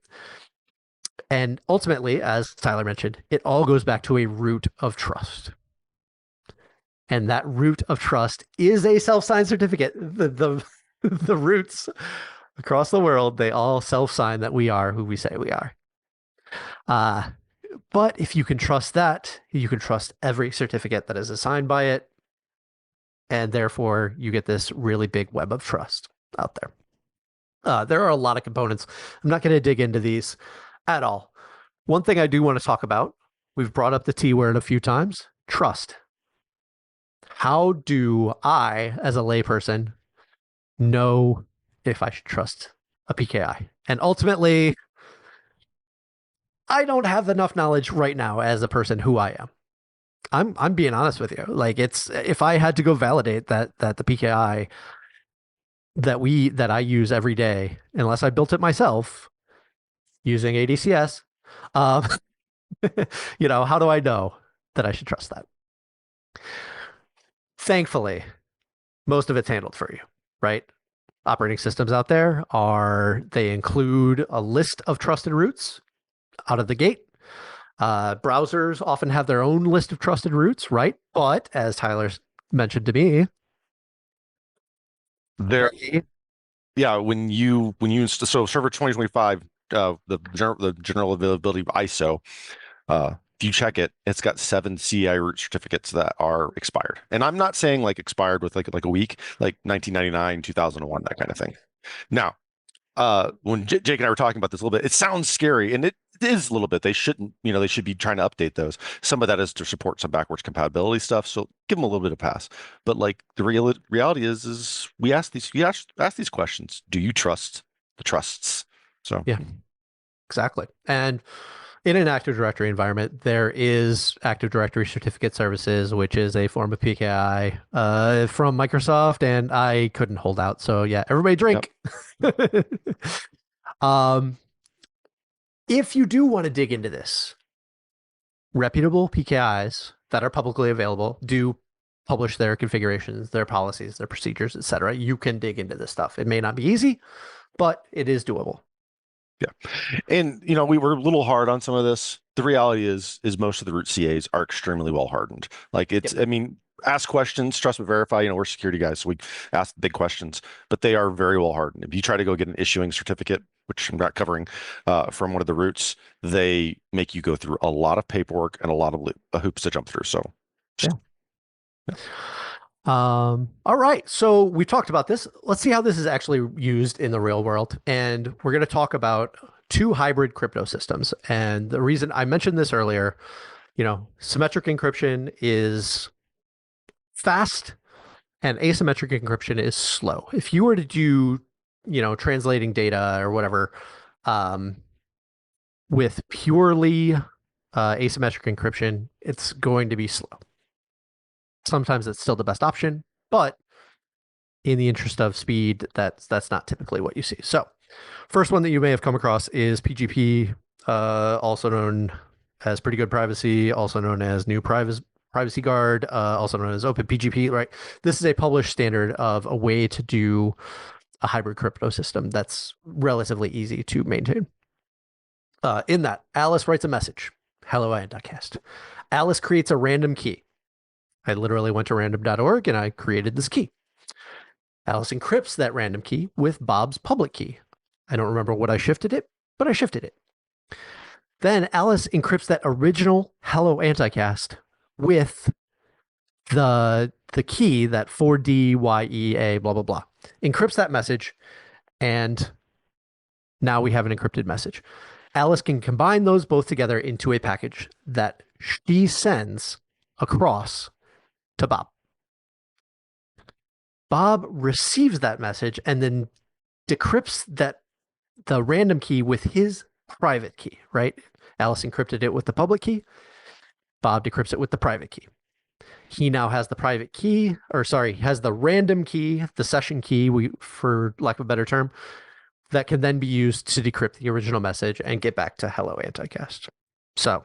And ultimately, as Tyler mentioned, it all goes back to a root of trust. And that root of trust is a self-signed certificate. The roots across the world, they all self-sign that we are who we say we are. But if you can trust that, you can trust every certificate that is assigned by it. And therefore, you get this really big web of trust out there. There are a lot of components. I'm not going to dig into these at all. One thing I do want to talk about, we've brought up the T word a few times, trust. How do I, as a layperson, know if I should trust a PKI? And ultimately, I don't have enough knowledge right now as a person who I am. I'm being honest with you. Like, it's, if I had to go validate that the PKI that I use every day, unless I built it myself using ADCS, how do I know that I should trust that? Thankfully, most of it's handled for you, right? Operating systems out there they include a list of trusted roots out of the gate. Browsers often have their own list of trusted roots, right? But as Tyler mentioned to me, so server 2025, the general availability ISO, if you check it, it's got 7 CI root certificates that are expired. And I'm not saying like expired with like a week, like 1999, 2001, that kind of thing. Now, when Jake and I were talking about this a little bit, it sounds scary, and it is a little bit. They shouldn't, they should be trying to update those. Some of that is to support some backwards compatibility stuff, so give them a little bit of pass. But like the reality is we ask these questions. Do you trust the trusts? So yeah, exactly. And in an Active Directory environment, there is Active Directory Certificate Services, which is a form of PKI from Microsoft, and I couldn't hold out. So yeah, everybody drink. Yep. If you do want to dig into this, reputable PKIs that are publicly available do publish their configurations, their policies, their procedures, etc. You can dig into this stuff. It may not be easy, but it is doable. Yeah. And, we were a little hard on some of this. The reality is most of the root CAs are extremely well hardened. Like it's, yep. I mean, ask questions, trust but verify. We're security guys, so we ask big questions, but they are very well hardened. If you try to go get an issuing certificate, which I'm not covering, from one of the roots, they make you go through a lot of paperwork and a lot of hoops to jump through. So, yeah. All right. So we talked about this. Let's see how this is actually used in the real world. And we're going to talk about 2 hybrid crypto systems. And the reason I mentioned this earlier, symmetric encryption is fast and asymmetric encryption is slow. If you were to do, translating data or whatever, with purely asymmetric encryption, it's going to be slow. Sometimes it's still the best option, but in the interest of speed, that's not typically what you see. So first one that you may have come across is PGP, also known as Pretty Good Privacy, also known as New Privacy Guard, also known as OpenPGP, right? This is a published standard of a way to do a hybrid crypto system that's relatively easy to maintain. In that, Alice writes a message. Hello, Anticast. Alice creates a random key. I literally went to random.org and I created this key. Alice encrypts that random key with Bob's public key. I don't remember what I shifted it, but I shifted it. Then Alice encrypts that original Hello Anticast with the key, that 4DYEA, blah, blah, blah. Encrypts that message, and now we have an encrypted message. Alice can combine those both together into a package that she sends across to Bob. Bob receives that message and then decrypts the random key with his private key, right? Alice encrypted it with the public key. Bob decrypts it with the private key. He now has the private key, has the random key, the session key, for lack of a better term, that can then be used to decrypt the original message and get back to Hello Anticast. So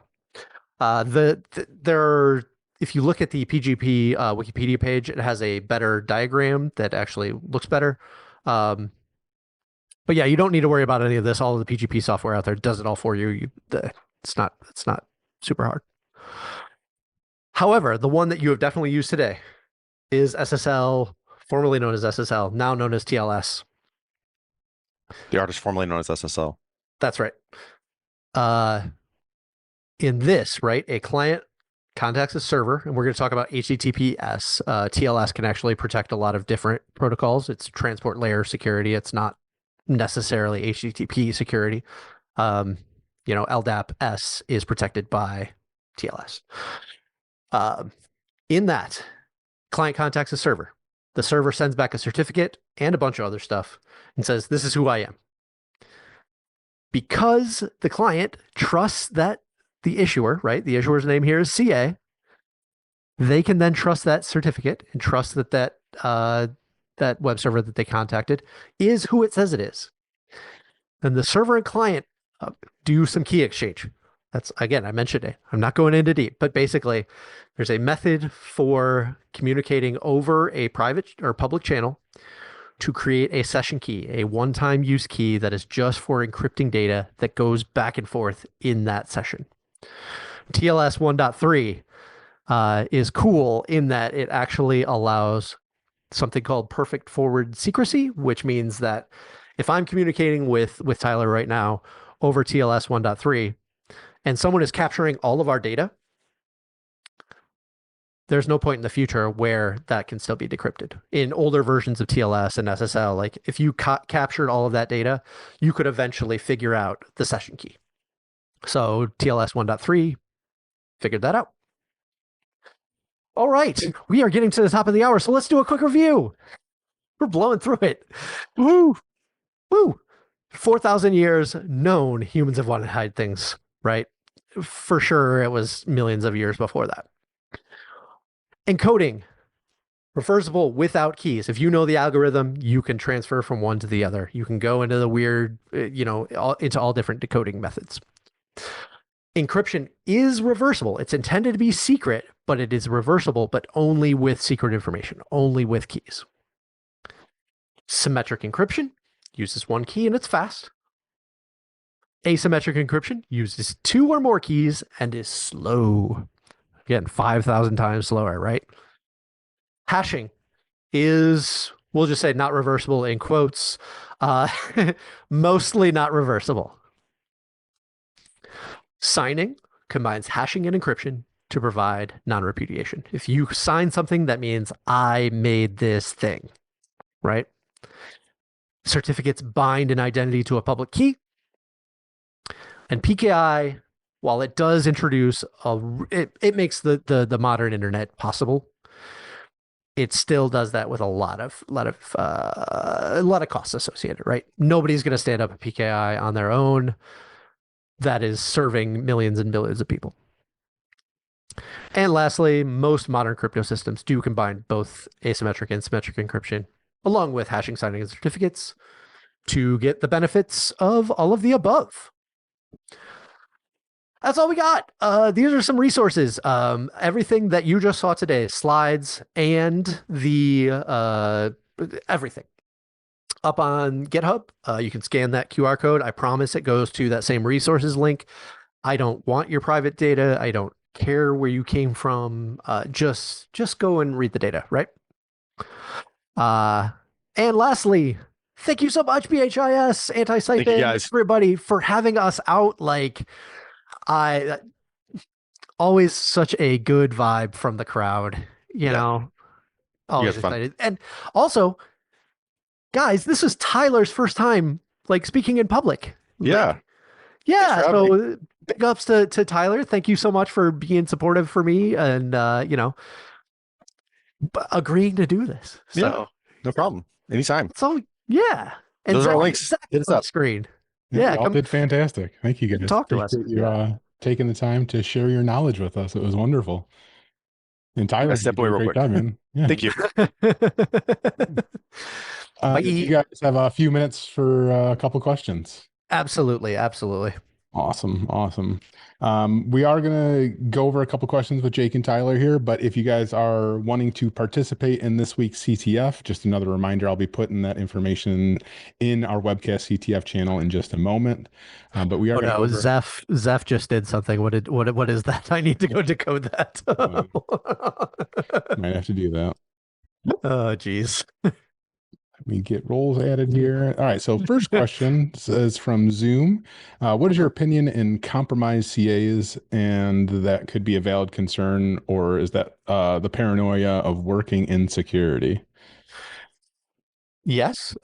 there are if you look at the PGP Wikipedia page, it has a better diagram that actually looks better. But yeah, you don't need to worry about any of this. All of the PGP software out there does it all for you. It's not super hard. However, the one that you have definitely used today is SSL, formerly known as SSL, now known as TLS. The artist formerly known as SSL. That's right. In this, right, a client contacts a server, and we're going to talk about HTTPS. TLS can actually protect a lot of different protocols. It's transport layer security. It's not necessarily HTTP security. LDAP-S is protected by TLS. In that, client contacts a server. The server sends back a certificate and a bunch of other stuff and says, this is who I am. Because the client trusts that the issuer, right? The issuer's name here is CA. They can then trust that certificate and trust that web server that they contacted is who it says it is. And the server and client do some key exchange. That's, again, I mentioned it. I'm not going into deep, but basically there's a method for communicating over a private or public channel to create a session key, a one-time use key that is just for encrypting data that goes back and forth in that session. TLS 1.3 is cool in that it actually allows something called perfect forward secrecy, which means that if I'm communicating with Tyler right now over TLS 1.3 and someone is capturing all of our data, there's no point in the future where that can still be decrypted. In older versions of TLS and SSL, like if you captured all of that data, you could eventually figure out the session key. So TLS 1.3 figured that out. All right, we are getting to the top of the hour, so let's do a quick review. We're blowing through it. Woo! Woo! 4,000 years known humans have wanted to hide things, right? For sure, it was millions of years before that. Encoding, reversible without keys. If you know the algorithm, you can transfer from one to the other. You can go into the weird, into all different decoding methods. Encryption is reversible. It's intended to be secret, but it is reversible, but only with secret information, only with keys. Symmetric encryption uses one key and it's fast. Asymmetric encryption uses 2 or more keys and is slow. Again, 5,000 times slower, right? Hashing is, we'll just say not reversible in quotes, mostly not reversible. Signing combines hashing and encryption to provide non-repudiation. If you sign something, that means I made this thing, right? Certificates bind an identity to a public key. And PKI, while it does introduce it makes the modern internet possible, it still does that with a lot of costs associated, right? Nobody's going to stand up a PKI on their own that is serving millions and billions of people. And lastly, most modern crypto systems do combine both asymmetric and symmetric encryption along with hashing, signing, and certificates to get the benefits of all of the above. That's all we got. These are some resources. Everything that you just saw today, slides and the everything up on GitHub. You can scan that QR code. I promise it goes to that same resources link. I don't want your private data. I don't care where you came from. Just go and read the data, right? And lastly, thank you so much, BHIS, Anti-Siphon, everybody, for having us out. Like, always such a good vibe from the crowd, you know, always excited. And also, guys, this is Tyler's first time, like, speaking in public. Yeah. Yeah. So big ups to Tyler. Thank you so much for being supportive for me and, agreeing to do this. So, yeah, no problem. Anytime. So, yeah. And those are links. Hit us up. Screen. Yeah, y'all did fantastic. Thank you, guys. Talk to us. You taking the time to share your knowledge with us. It was wonderful. And Tyler, step away real quick. Time, man. Yeah. Thank you. You guys have a few minutes for a couple questions. Absolutely. Awesome, awesome. We are gonna go over a couple questions with Jake and Tyler here, but if you guys are wanting to participate in this week's CTF, just another reminder, I'll be putting that information in our webcast CTF channel in just a moment. But we are Oh gonna no, go over. Zeph just did something. What is that? I need to go decode that. Might have to do that. Oh geez. Let me get roles added here. All right. So first question is from Zoom. What is your opinion in compromised CAs, and that could be a valid concern, or is that the paranoia of working in security? Yes,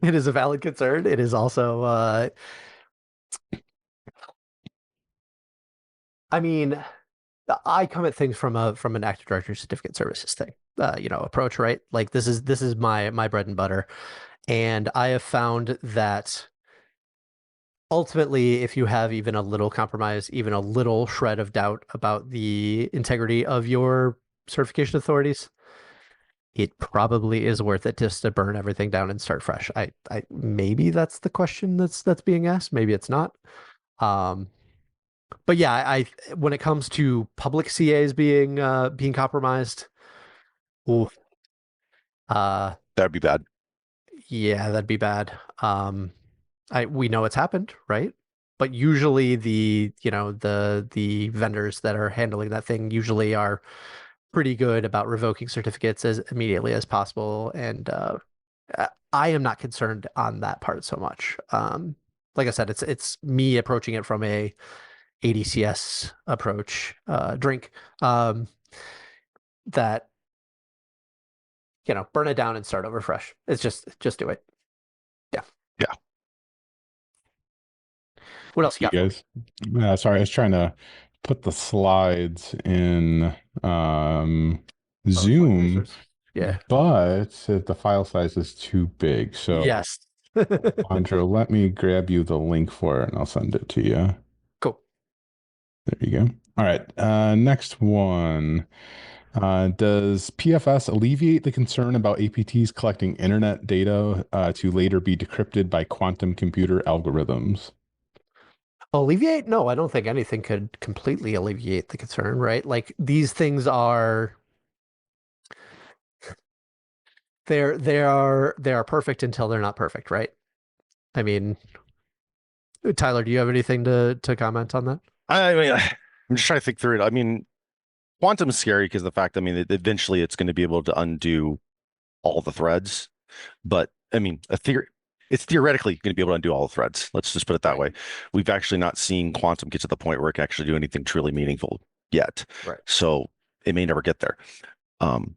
it is a valid concern. It is also, I mean, I come at things from an Active Directory certificate services thing, approach, right? Like this is my bread and butter, and I have found that ultimately, if you have even a little compromise, even a little shred of doubt about the integrity of your certification authorities, it probably is worth it just to burn everything down and start fresh. I maybe that's the question that's being asked. Maybe it's not. Um, but yeah, when it comes to public CAs being compromised, ooh, uh, That'd be bad. yeah, that'd be bad. We know it's happened, right? But usually the vendors that are handling that thing usually are pretty good about revoking certificates as immediately as possible, and I am not concerned on that part so much. Like I said, it's me approaching it from a ADCS approach, drink, that burn it down and start over fresh. It's just do it. Yeah. Yeah. What else you You got for me? guys, sorry, I was trying to put the slides in PowerPoint Zoom, users. Yeah. but the file size is too big. So, Yes. Andrew, let me grab you the link for it and I'll send it to you. Cool. There you go. All right. Next one. Does PFS alleviate the concern about APTs collecting internet data to later be decrypted by quantum computer algorithms? Alleviate? No, I don't think anything could completely alleviate the concern, right? Like these things are they are perfect until they're not perfect, right? I mean, Tyler, do you have anything to comment on that? I mean, I'm just trying to think through it. I mean, quantum's scary because the fact, I mean, eventually it's going to be able to undo all the threads. But I mean, it's theoretically going to be able to undo all the threads. Let's just put it that Right. way. We've actually not seen quantum get to the point where it can actually do anything truly meaningful yet. Right. So it may never get there. Um,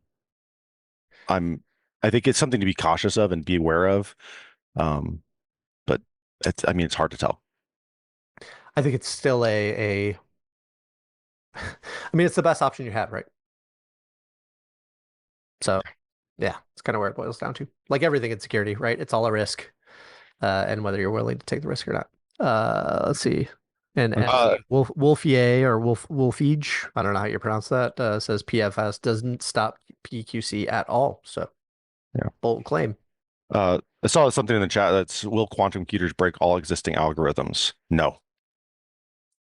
I'm, I think it's something to be cautious of and be aware of. But I mean, it's hard to tell. I think it's still I mean, it's the best option you have, right? So yeah, it's kind of where it boils down to. Like everything in security, right? It's all a risk, and whether you're willing to take the risk or not. Let's see. And Uh, Wolfier or Wolfige, I don't know how you pronounce that, says PFS doesn't stop PQC at all. So yeah. bold claim. I saw something in the chat that's will quantum computers break all existing algorithms? No.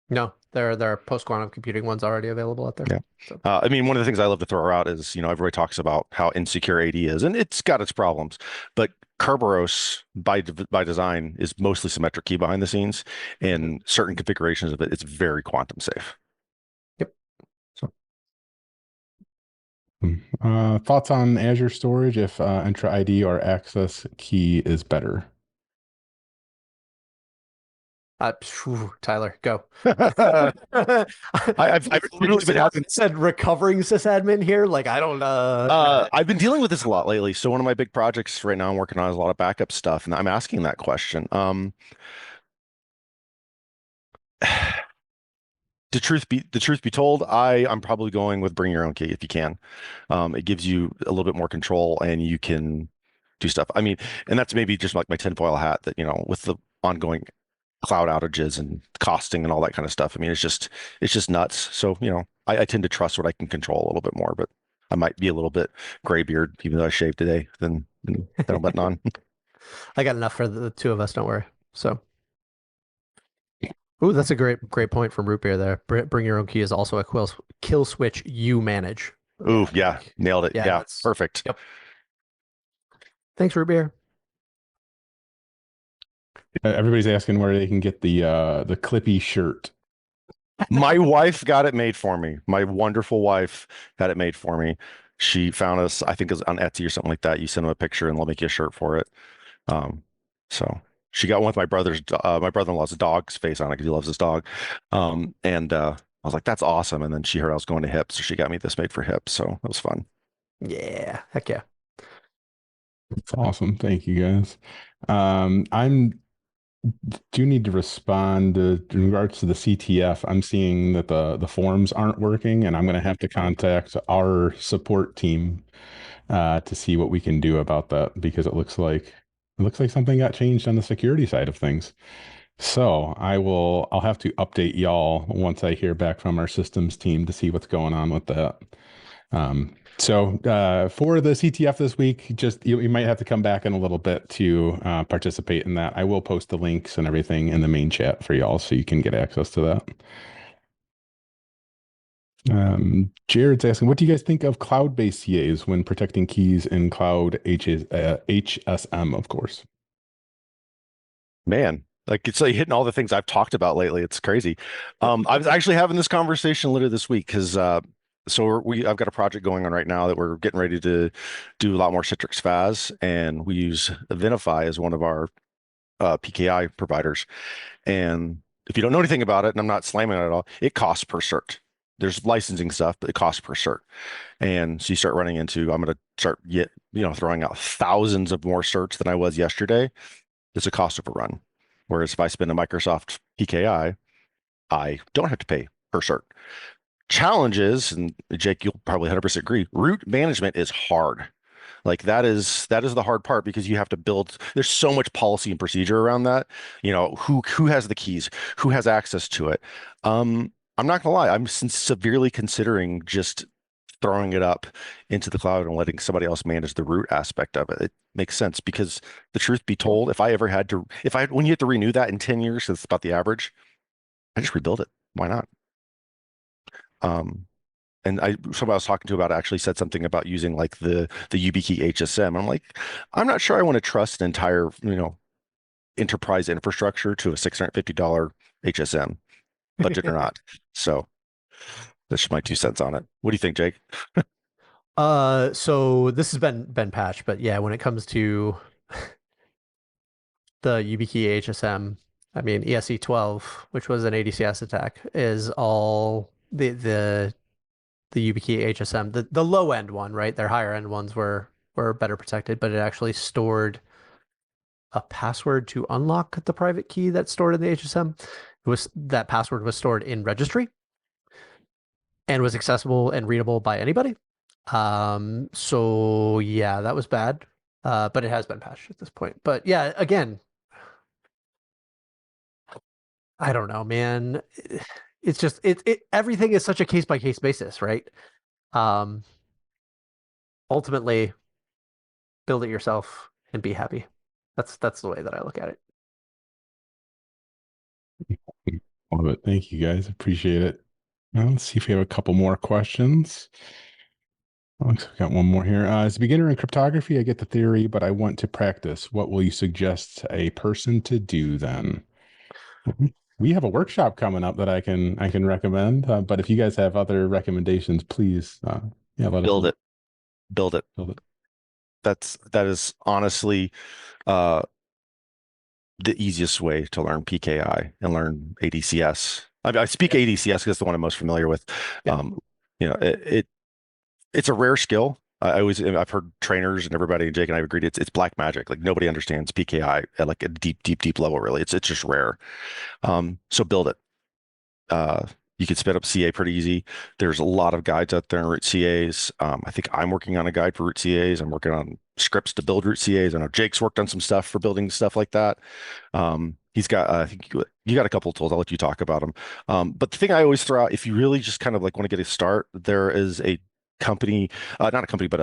No, there are post quantum computing ones already available out there. Yeah. So I mean, one of the things I love to throw out is, everybody talks about how insecure AD is, and it's got its problems, but Kerberos by design is mostly symmetric key behind the scenes, and certain configurations of it, it's very quantum safe. yep. So Thoughts on Azure storage if Entra ID or access key is better? Tyler, go. I've literally been having said recovering sysadmin here. Like I don't I've been dealing with this a lot lately. So one of my big projects right now I'm working on is a lot of backup stuff, and I'm asking that question. The truth be told, I'm probably going with bring your own key if you can. It gives you a little bit more control and you can do stuff. I mean, and that's maybe just like my tinfoil hat that, with the ongoing cloud outages and costing and all that kind of stuff. I mean, it's just nuts. So, I tend to trust what I can control a little bit more, but I might be a little bit gray beard, even though I shaved today, than I'm letting on. I got enough for the two of us, don't worry. So Ooh, that's a great point from Root Beer there. Bring your own key is also a kill switch you manage. Ooh, Yeah, yeah, nailed it. yeah, Yeah, that's perfect. yep. Thanks, Root Beer. Everybody's asking where they can get the Clippy shirt. My wife got it made for me. My wonderful wife got it made for me. She found us, I think it was on Etsy or something like that. You send them a picture and they'll make you a shirt for it. Um, so she got one with my brother-in-law's dog's face on it because he loves his dog. And I was like, that's awesome. And then she heard I was going to Hips, so she got me this made for Hips. So it was fun. Yeah, heck yeah. It's awesome. Thank you guys. I'm do need to respond in regards to the CTF. I'm seeing that the forums aren't working, and I'm going to have to contact our support team to see what we can do about that because it looks like something got changed on the security side of things. So I'll have to update y'all once I hear back from our systems team to see what's going on with that. For the CTF this week, just you might have to come back in a little bit to participate in that. I will post the links and everything in the main chat for y'all so you can get access to that. Jared's asking, what do you guys think of cloud-based CAs when protecting keys in cloud HSM, of course? Man, like it's like hitting all the things I've talked about lately. It's crazy. I was actually having this conversation later this week because I've got a project going on right now that we're getting ready to do a lot more Citrix FAS, and we use Venafi as one of our PKI providers. And if you don't know anything about it, and I'm not slamming it at all, it costs per cert. There's licensing stuff, but it costs per cert. And so you start running into, I'm going to start throwing out thousands of more certs than I was yesterday. It's a cost overrun. Whereas if I spend a Microsoft PKI, I don't have to pay per cert. Challenges, and Jake, you'll probably 100% agree, root management is hard. Like that is the hard part because you have to build, there's so much policy and procedure around that. Who has the keys, who has access to it. I'm not gonna lie, I'm severely considering just throwing it up into the cloud and letting somebody else manage the root aspect of it. It makes sense because the truth be told, when you have to renew that in 10 years, 'cause it's about the average, I just rebuild it. Why not? Um, and somebody I was talking to about actually said something about using like the YubiKey HSM. I'm like, I'm not sure I want to trust an entire, enterprise infrastructure to a $650 HSM, budget or not. So that's just my 2 cents on it. What do you think, Jake? So this has been patched, but yeah, when it comes to the YubiKey HSM, I mean ESE12, which was an ADCS attack, is all the YubiKey HSM, the low end one, right? Their higher end ones were better protected, but it actually stored a password to unlock the private key that's stored in the HSM. That password was stored in registry and was accessible and readable by anybody. So yeah, that was bad. But it has been patched at this point. But yeah, again, I don't know, man. It's just everything is such a case by case basis, right? Um, Ultimately, build it yourself and be happy. That's the way that I look at it. Love it. Thank you guys. Appreciate it. Now, let's see if we have a couple more questions. Looks like we got one more here. As a beginner in cryptography, I get the theory, but I want to practice. What will you suggest a person to do then? We have a workshop coming up that I can recommend. But if you guys have other recommendations, please, yeah, let us Build know. it, build it. Build it. That is honestly uh, the easiest way to learn PKI and learn ADCS. I speak ADCS because it's the one I'm most familiar with. Yeah. It's a rare skill. I've heard trainers and everybody, Jake and I have agreed it's black magic. Like nobody understands PKI at like a deep level. Really, it's just rare. So build it. You can spin up CA pretty easy. There's a lot of guides out there in root CAs. I think I'm working on a guide for root CAs. I'm working on scripts to build root CAs. I know Jake's worked on some stuff for building stuff like that. He's got, I think you got a couple of tools. I'll let you talk about them. But the thing I always throw out, if you really just kind of like want to get a start, there is a company, not a company, but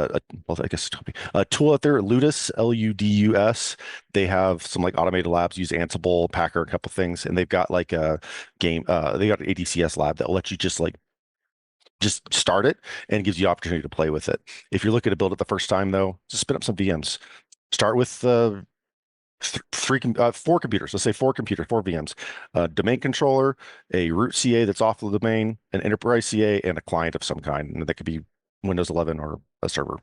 well, I guess it's a company, a tool out there, Ludus, Ludus. They have some like automated labs, use Ansible, Packer, a couple things, and they've got like a game, they got an ADCS lab that will let you just start it and gives you opportunity to play with it. If you're looking to build it the first time, though, just spin up some VMs. Start with four computers. Let's say four computers, four VMs, a domain controller, a root CA that's off the domain, an enterprise CA, and a client of some kind. And that could be Windows 11 or a server.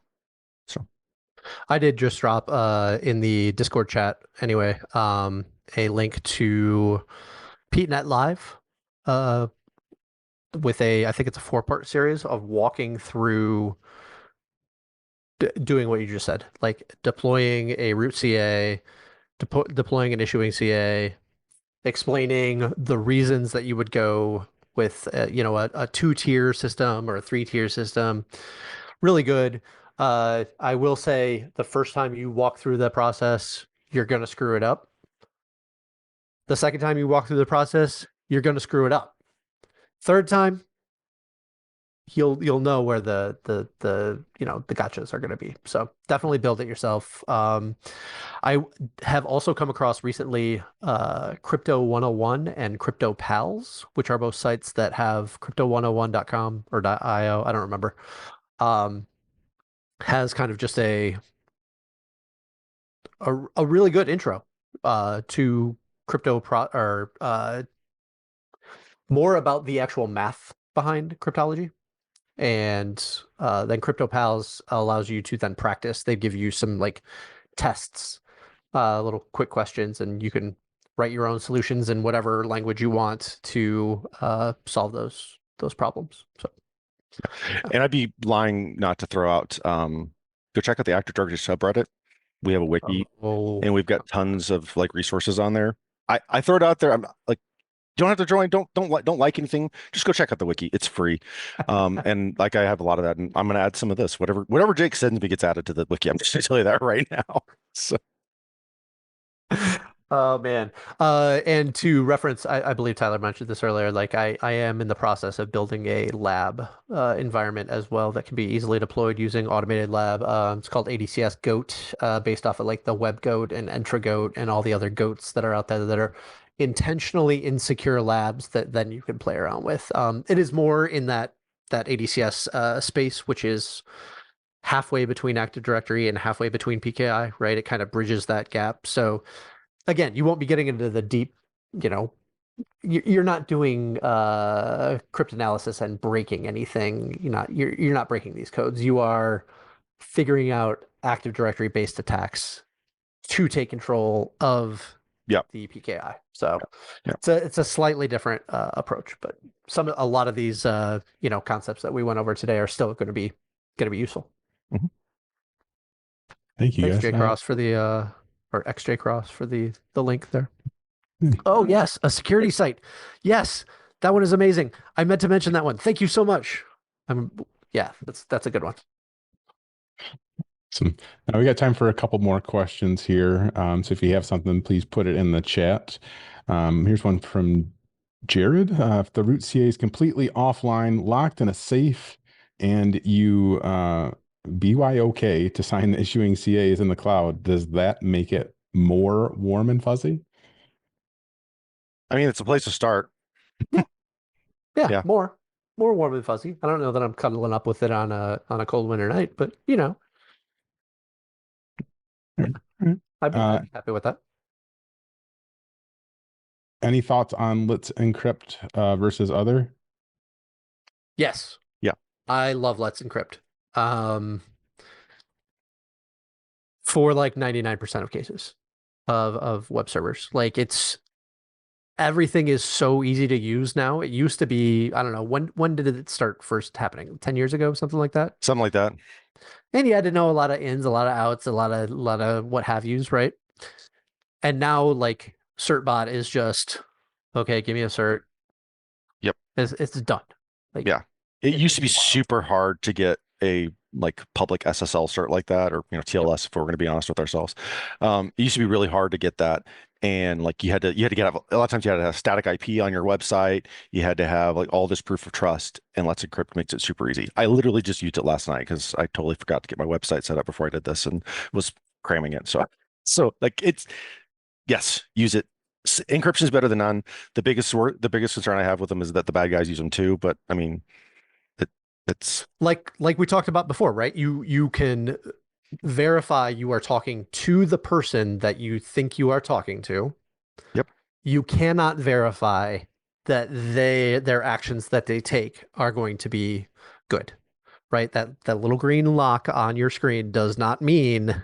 So I did just drop in the Discord chat anyway, a link to PeteNet Live with I think it's a 4-part series of walking through doing what you just said, like deploying a root CA, deploying an issuing CA, explaining the reasons that you would go with a 2-tier system or a 3-tier system. Really good. I will say the first time you walk through the process, you're going to screw it up. The second time you walk through the process, you're going to screw it up. Third time, you'll know where the gotchas are going to be. So definitely build it yourself. I have also come across recently Crypto 101 and Crypto Pals, which are both sites that have crypto101.com or .io, I don't remember. Has kind of just a really good intro to crypto more about the actual math behind cryptology. And then Crypto Pals allows you to then practice. They give you some like tests, little quick questions, and you can write your own solutions in whatever language you want to solve those problems. So, and I'd be lying not to throw out, go check out the Active Directory subreddit. We have a wiki and we've got tons of like resources on there. I throw it out there. I'm like, you don't have to join. Don't like anything. Just go check out the wiki. It's free. And like I have a lot of that, and I'm going to add some of this. Whatever Jake sends me gets added to the wiki. I'm just going to tell you that right now. So. Oh man. And to reference, I believe Tyler mentioned this earlier, like I am in the process of building a lab environment as well that can be easily deployed using automated lab. It's called ADCS Goat, based off of like the web goat and EntraGoat and all the other goats that are out there that are intentionally insecure labs that then you can play around with. It is more in that ADCS space, which is halfway between Active Directory and halfway between PKI, right? It kind of bridges that gap. So again, you won't be getting into the deep, you're not doing cryptanalysis and breaking anything. You're not breaking these codes. You are figuring out Active Directory based attacks to take control of the PKI. So it's a slightly different approach, but a lot of these concepts that we went over today are still going to be useful. Mm-hmm. Thank you, Thanks, guys. Jake Cross for the or XJ Cross for the link there. Oh yes, a security site. Yes, that one is amazing. I meant to mention that one. Thank you so much. That's a good one. Awesome. Now we got time for a couple more questions here. So if you have something, please put it in the chat. Here's one from Jared. If the root CA is completely offline, locked in a safe, and you BYOK to sign the issuing CAs in the cloud, does that make it more warm and fuzzy? I mean, it's a place to start. Yeah. More warm and fuzzy. I don't know that I'm cuddling up with it on a cold winter night, but I'd be happy with that. Any thoughts on Let's Encrypt versus other? Yes. Yeah. I love Let's Encrypt. For like 99% of cases of web servers. Like everything is so easy to use now. It used to be, I don't know, when did it start first happening? 10 years ago, something like that? Something like that. And you had to know a lot of ins, a lot of outs, a lot of what have yous, right? And now like certbot is just, okay, give me a cert. Yep. It's done. Like, yeah. It used to be super hard to get a like public SSL cert like that, or TLS if we're going to be honest with ourselves. It used to be really hard to get that, and like you had to get a lot of times you had to have static IP on your website. You had to have like all this proof of trust, and Let's Encrypt makes it super easy. I literally just used it last night because I totally forgot to get my website set up before I did this and was cramming it. So like it's yes, use it. Encryption is better than none. The biggest concern I have with them is that the bad guys use them too. But I mean, it, it's Like we talked about before, right? You can verify you are talking to the person that you think you are talking to. yep, You cannot verify that their actions that they take are going to be good, right? That little green lock on your screen does not mean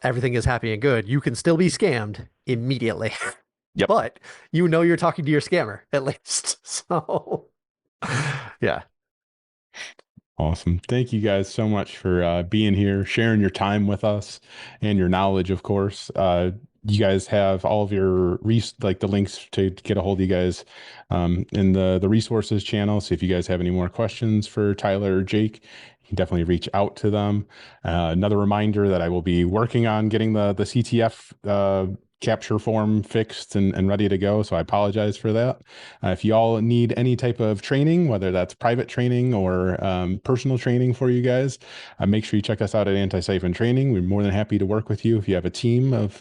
everything is happy and good. You can still be scammed immediately. Yep. But you're talking to your scammer at least. So yeah. Awesome. Thank you guys so much for being here, sharing your time with us and your knowledge, of course. You guys have all of your like the links to get a hold of you guys in the resources channel. So if you guys have any more questions for Tyler or Jake, you can definitely reach out to them. Another reminder that I will be working on getting the CTF capture form fixed and ready to go. So I apologize for that. If you all need any type of training, whether that's private training or personal training for you guys, make sure you check us out at Anti-Siphon Training. We're more than happy to work with you if you have a team of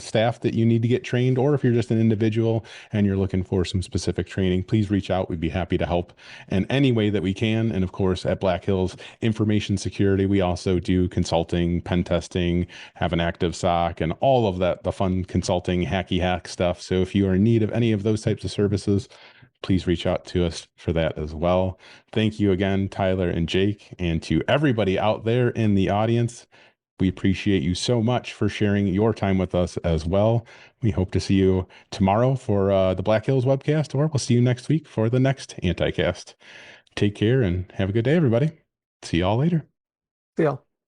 staff that you need to get trained, or if you're just an individual and you're looking for some specific training, please reach out. We'd be happy to help in any way that we can. And of course, at Black Hills Information Security, we also do consulting, pen testing, have an active SOC, and all of that, the fun consulting, hacky hack stuff. So if you are in need of any of those types of services, please reach out to us for that as well. Thank you again, Tyler and Jake, and to everybody out there in the audience. We appreciate you so much for sharing your time with us as well. We hope to see you tomorrow for the Black Hills webcast, or we'll see you next week for the next Anticast. Take care and have a good day, everybody. See you all later. Yeah.